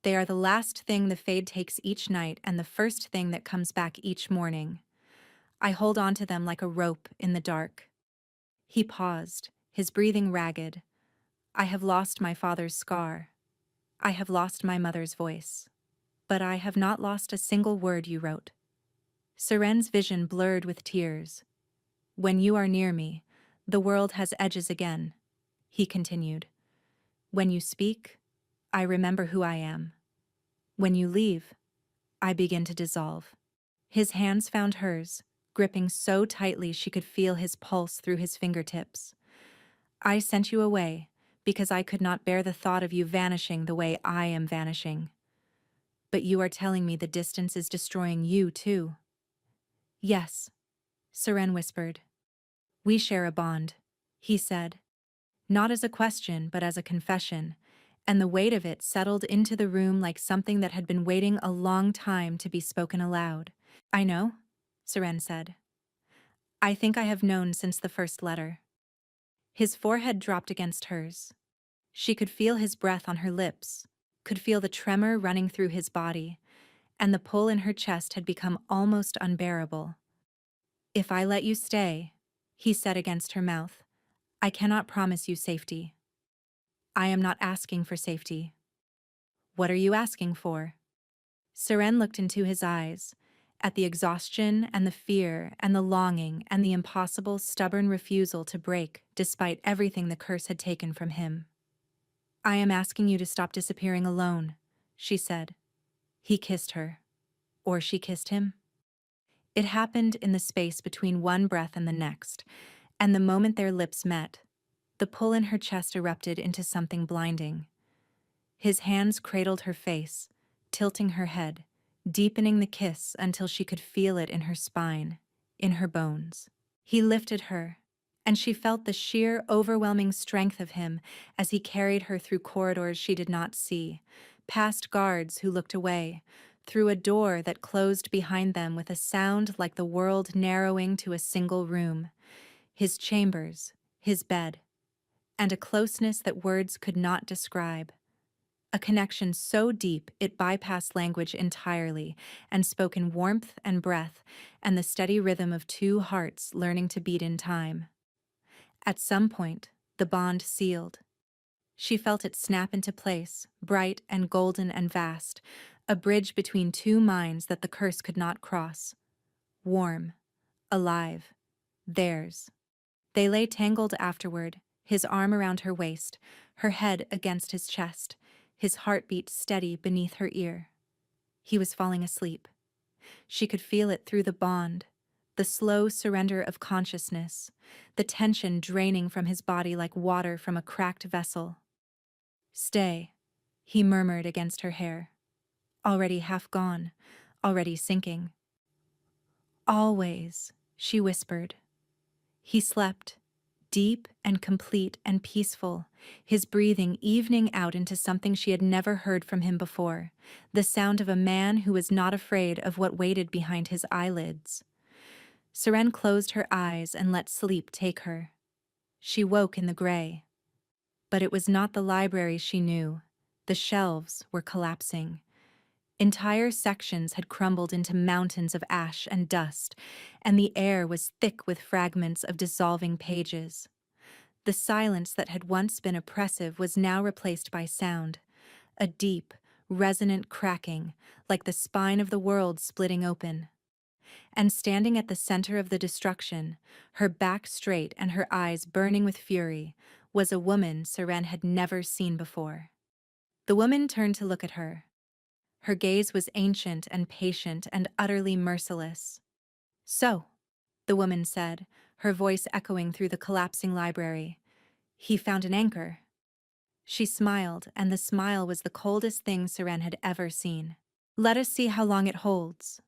"They are the last thing the Fade takes each night and the first thing that comes back each morning. I hold on to them like a rope in the dark." He paused, his breathing ragged. "I have lost my father's scar. I have lost my mother's voice. But I have not lost a single word you wrote." Seren's vision blurred with tears. "When you are near me, the world has edges again," he continued. "When you speak, I remember who I am. When you leave, I begin to dissolve." His hands found hers, gripping so tightly she could feel his pulse through his fingertips. "I sent you away because I could not bear the thought of you vanishing the way I am vanishing. But you are telling me the distance is destroying you, too. Yes, Seren whispered. We share a bond, he said, not as a question but as a confession, and the weight of it settled into the room like something that had been waiting a long time to be spoken aloud. I know, Seren said. I think I have known since the first letter. His forehead dropped against hers. She could feel his breath on her lips, could feel the tremor running through his body, and the pull in her chest had become almost unbearable. If I let you stay, he said against her mouth, I cannot promise you safety. I am not asking for safety. What are you asking for? Seren looked into his eyes, at the exhaustion and the fear and the longing and the impossible, stubborn refusal to break despite everything the curse had taken from him. I am asking you to stop disappearing alone, she said. He kissed her. Or she kissed him. It happened in the space between one breath and the next, and the moment their lips met, the pull in her chest erupted into something blinding. His hands cradled her face, tilting her head, deepening the kiss until she could feel it in her spine, in her bones. He lifted her, and she felt the sheer, overwhelming strength of him as he carried her through corridors she did not see, past guards who looked away, through a door that closed behind them with a sound like the world narrowing to a single room, his chambers, his bed, and a closeness that words could not describe. A connection so deep it bypassed language entirely and spoke in warmth and breath and the steady rhythm of two hearts learning to beat in time. At some point, the bond sealed. She felt it snap into place, bright and golden and vast, a bridge between two minds that the curse could not cross. Warm, alive, theirs. They lay tangled afterward, his arm around her waist, her head against his chest, his heartbeat steady beneath her ear. He was falling asleep. She could feel it through the bond, the slow surrender of consciousness, the tension draining from his body like water from a cracked vessel. Stay, he murmured against her hair. Already half gone, already sinking. Always, she whispered. He slept, deep and complete and peaceful, his breathing evening out into something she had never heard from him before, the sound of a man who was not afraid of what waited behind his eyelids. Seren closed her eyes and let sleep take her. She woke in the gray. But it was not the library she knew. The shelves were collapsing. Entire sections had crumbled into mountains of ash and dust, and the air was thick with fragments of dissolving pages. The silence that had once been oppressive was now replaced by sound, a deep, resonant cracking, like the spine of the world splitting open. And standing at the center of the destruction, her back straight and her eyes burning with fury, was a woman Seren had never seen before. The woman turned to look at her. Her gaze was ancient and patient and utterly merciless. So, the woman said, her voice echoing through the collapsing library, he found an anchor. She smiled, and the smile was the coldest thing Seren had ever seen. Let us see how long it holds.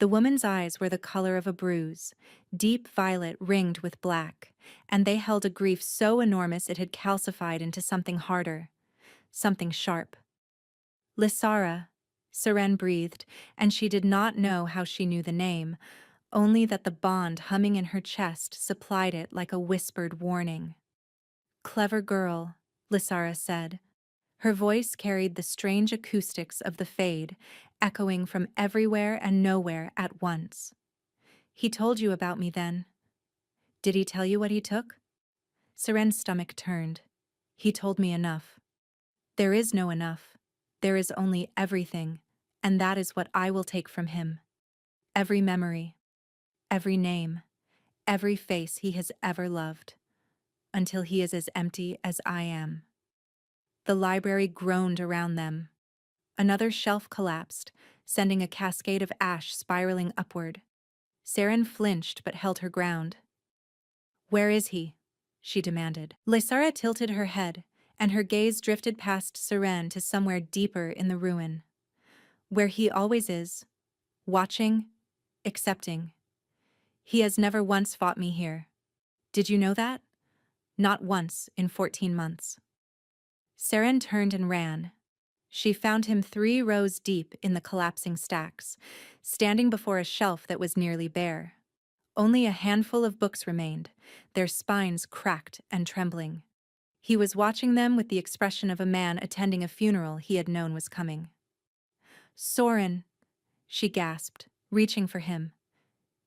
The woman's eyes were the color of a bruise, deep violet ringed with black, and they held a grief so enormous it had calcified into something harder, something sharp. Lysara, Seren breathed, and she did not know how she knew the name, only that the bond humming in her chest supplied it like a whispered warning. Clever girl, Lysara said. Her voice carried the strange acoustics of the Fade, echoing from everywhere and nowhere at once. He told you about me then. Did he tell you what he took? Seren's stomach turned. He told me enough. There is no enough. There is only everything, and that is what I will take from him. Every memory, every name, every face he has ever loved, until he is as empty as I am. The library groaned around them. Another shelf collapsed, sending a cascade of ash spiraling upward. Seren flinched but held her ground. Where is he? she demanded. Lysara tilted her head, and her gaze drifted past Seren to somewhere deeper in the ruin. Where he always is, watching, accepting. He has never once fought me here. Did you know that? Not once in 14 months. Seren turned and ran. She found him 3 rows deep in the collapsing stacks, standing before a shelf that was nearly bare. Only a handful of books remained, their spines cracked and trembling. He was watching them with the expression of a man attending a funeral he had known was coming. Soren, she gasped, reaching for him.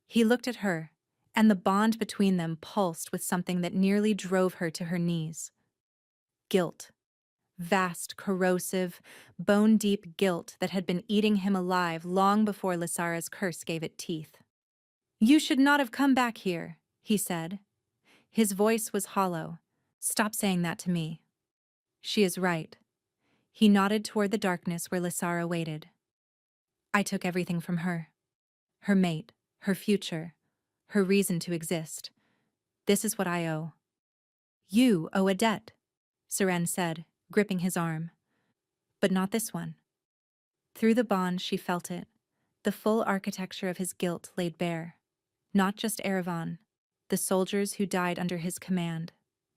He looked at her, and the bond between them pulsed with something that nearly drove her to her knees. Guilt. Vast, corrosive, bone-deep guilt that had been eating him alive long before Lysara's curse gave it teeth. "You should not have come back here," he said. His voice was hollow. "Stop saying that to me." "She is right." He nodded toward the darkness where Lysara waited. "I took everything from her. Her mate, her future, her reason to exist. This is what I owe." "You owe a debt," Seren said, gripping his arm. "But not this one." Through the bond she felt it, the full architecture of his guilt laid bare. Not just Erevan, the soldiers who died under his command,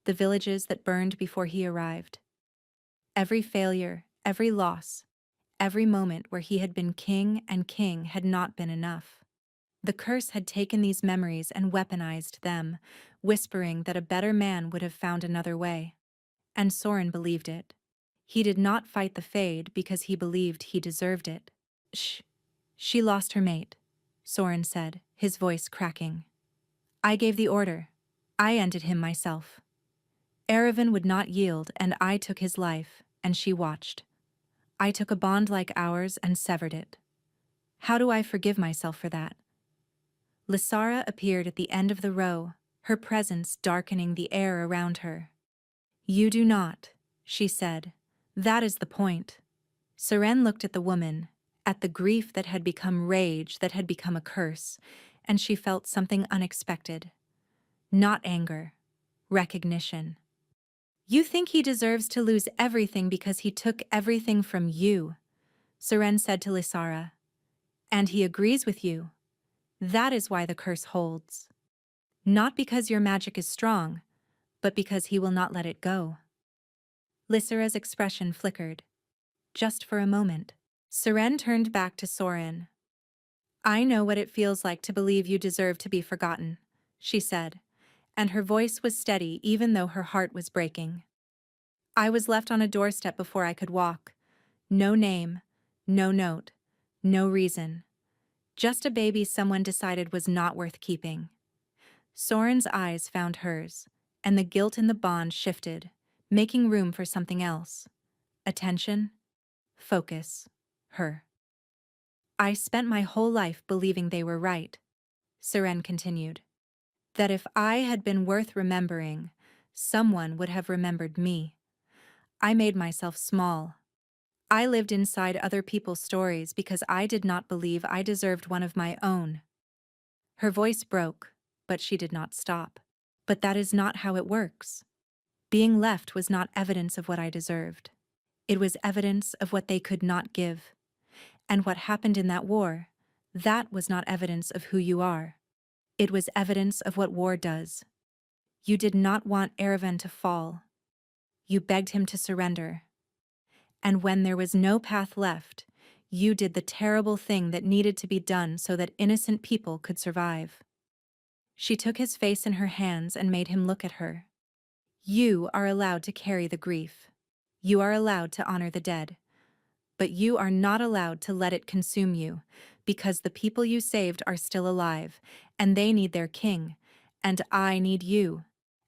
the villages that burned before he arrived. Every failure, every loss, every moment where he had been king and king had not been enough. The curse had taken these memories and weaponized them, whispering that a better man would have found another way. And Soren believed it. He did not fight the Fade because he believed he deserved it. "Shh. She lost her mate," Soren said, his voice cracking. "I gave the order. I ended him myself. Erevan would not yield, and I took his life, and she watched. I took a bond like ours and severed it. How do I forgive myself for that?" Lysara appeared at the end of the row, her presence darkening the air around her. "You do not," she said. "That is the point." Seren looked at the woman, at the grief that had become rage, that had become a curse, and she felt something unexpected. Not anger, recognition. "You think he deserves to lose everything because he took everything from you," Seren said to Lysara. "And he agrees with you. That is why the curse holds. Not because your magic is strong, but because he will not let it go." Lysara's expression flickered. Just for a moment. Seren turned back to Soren. "I know what it feels like to believe you deserve to be forgotten," she said, and her voice was steady even though her heart was breaking. "I was left on a doorstep before I could walk. No name, no note, no reason. Just a baby someone decided was not worth keeping." Soren's eyes found hers, and the guilt in the bond shifted, making room for something else. Attention, focus, her. "I spent my whole life believing they were right," Seren continued. "That if I had been worth remembering, someone would have remembered me. I made myself small. I lived inside other people's stories because I did not believe I deserved one of my own." Her voice broke, but she did not stop. "But that is not how it works. Being left was not evidence of what I deserved. It was evidence of what they could not give. And what happened in that war, that was not evidence of who you are. It was evidence of what war does. You did not want Erevan to fall. You begged him to surrender. And when there was no path left, you did the terrible thing that needed to be done so that innocent people could survive." She took his face in her hands and made him look at her. "You are allowed to carry the grief. You are allowed to honor the dead. But you are not allowed to let it consume you, because the people you saved are still alive, and they need their king, and I need you,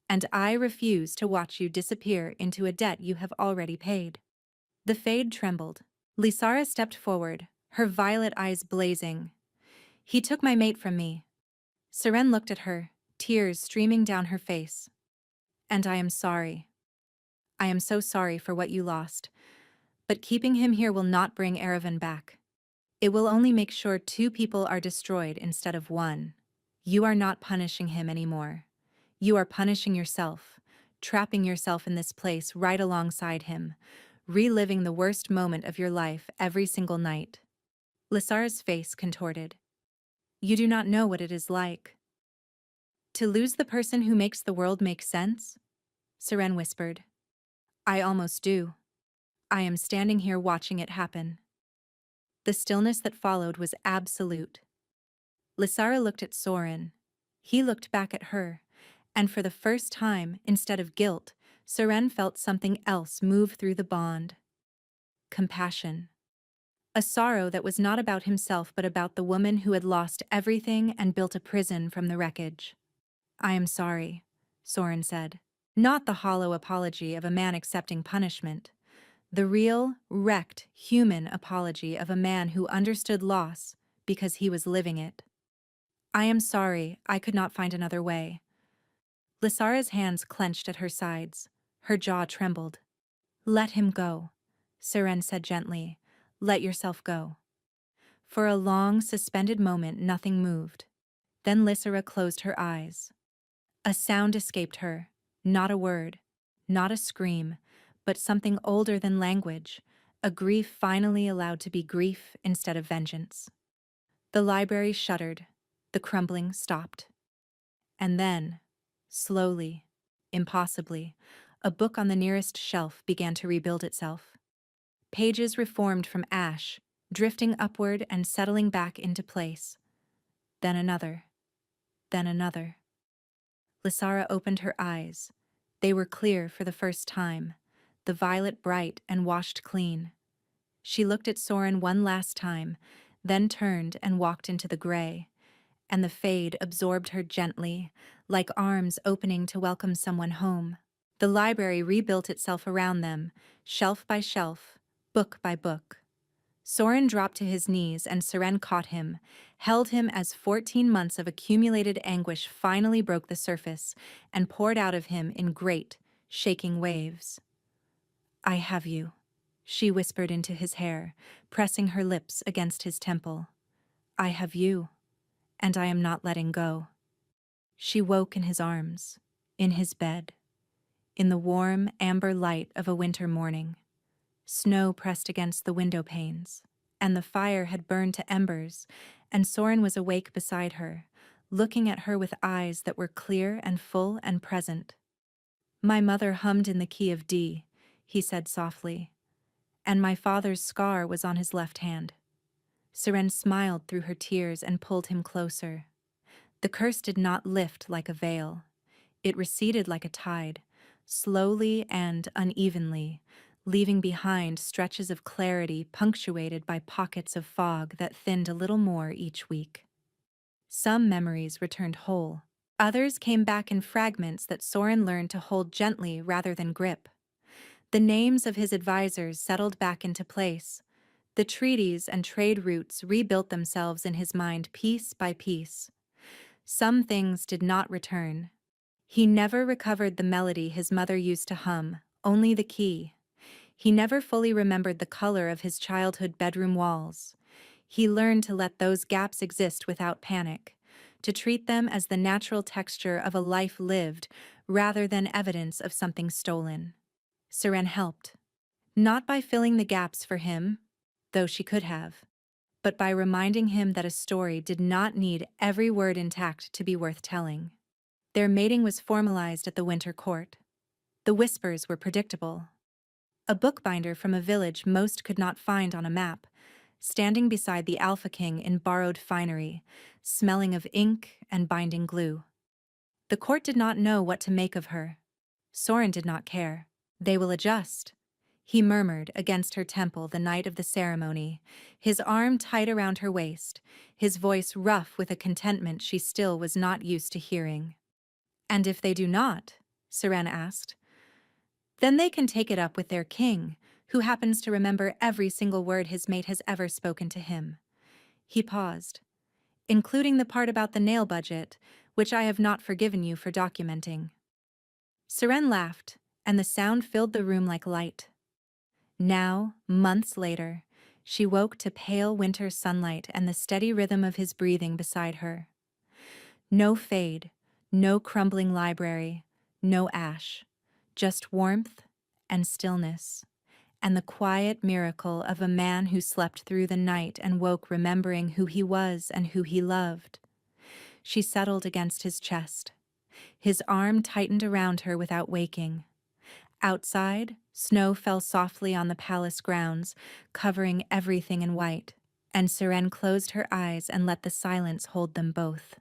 and I refuse to watch you disappear into a debt you have already paid." The Fade trembled. Lysara stepped forward, her violet eyes blazing. "He took my mate from me." Seren looked at her, tears streaming down her face. "And I am sorry. I am so sorry for what you lost. But keeping him here will not bring Erevan back. It will only make sure 2 people are destroyed instead of 1. You are not punishing him anymore. You are punishing yourself, trapping yourself in this place right alongside him, reliving the worst moment of your life every single night. Lysara's face contorted. You do not know what it is like. To lose the person who makes the world make sense? Seren whispered. I almost do. I am standing here watching it happen. The stillness that followed was absolute. Lysara looked at Soren. He looked back at her, and for the first time, instead of guilt, Seren felt something else move through the bond. Compassion. A sorrow that was not about himself but about the woman who had lost everything and built a prison from the wreckage. I am sorry, Soren said. Not the hollow apology of a man accepting punishment. The real, wrecked, human apology of a man who understood loss because he was living it. I am sorry, I could not find another way. Lysara's hands clenched at her sides. Her jaw trembled. Let him go, Seren said gently. Let yourself go. For a long, suspended moment, nothing moved. Then Lysara closed her eyes. A sound escaped her, not a word, not a scream, but something older than language, a grief finally allowed to be grief instead of vengeance. The library shuddered. The crumbling stopped. And then, slowly, impossibly, a book on the nearest shelf began to rebuild itself. Pages reformed from ash, drifting upward and settling back into place. Then another. Then another. Lysara opened her eyes. They were clear for the first time, the violet bright and washed clean. She looked at Soren one last time, then turned and walked into the gray, and the fade absorbed her gently, like arms opening to welcome someone home. The library rebuilt itself around them, shelf by shelf, book by book. Soren dropped to his knees and Seren caught him, held him as 14 months of accumulated anguish finally broke the surface and poured out of him in great, shaking waves. I have you, she whispered into his hair, pressing her lips against his temple. I have you, and I am not letting go. She woke in his arms, in his bed, in the warm, amber light of a winter morning. Snow pressed against the window panes, and the fire had burned to embers, and Soren was awake beside her, looking at her with eyes that were clear and full and present. My mother hummed in the key of D, he said softly, and my father's scar was on his left hand. Seren smiled through her tears and pulled him closer. The curse did not lift like a veil. It receded like a tide, slowly and unevenly, leaving behind stretches of clarity punctuated by pockets of fog that thinned a little more each week. Some memories returned whole. Others came back in fragments that Soren learned to hold gently rather than grip. The names of his advisors settled back into place. The treaties and trade routes rebuilt themselves in his mind piece by piece. Some things did not return. He never recovered the melody his mother used to hum, only the key. He never fully remembered the color of his childhood bedroom walls. He learned to let those gaps exist without panic, to treat them as the natural texture of a life lived rather than evidence of something stolen. Seren helped. Not by filling the gaps for him, though she could have, but by reminding him that a story did not need every word intact to be worth telling. Their mating was formalized at the winter court. The whispers were predictable. A bookbinder from a village most could not find on a map, standing beside the Alpha King in borrowed finery, smelling of ink and binding glue. The court did not know what to make of her. Soren did not care. They will adjust, he murmured against her temple the night of the ceremony, his arm tight around her waist, his voice rough with a contentment she still was not used to hearing. And if they do not, Seren asked, then they can take it up with their king, who happens to remember every single word his mate has ever spoken to him. He paused, including the part about the nail budget, which I have not forgiven you for documenting. Seren laughed, and the sound filled the room like light. Now, months later, she woke to pale winter sunlight and the steady rhythm of his breathing beside her. No fade, no crumbling library, no ash. just warmth and stillness, and the quiet miracle of a man who slept through the night and woke remembering who he was and who he loved. She settled against his chest. His arm tightened around her without waking. Outside, snow fell softly on the palace grounds, covering everything in white, and Seren closed her eyes and let the silence hold them both.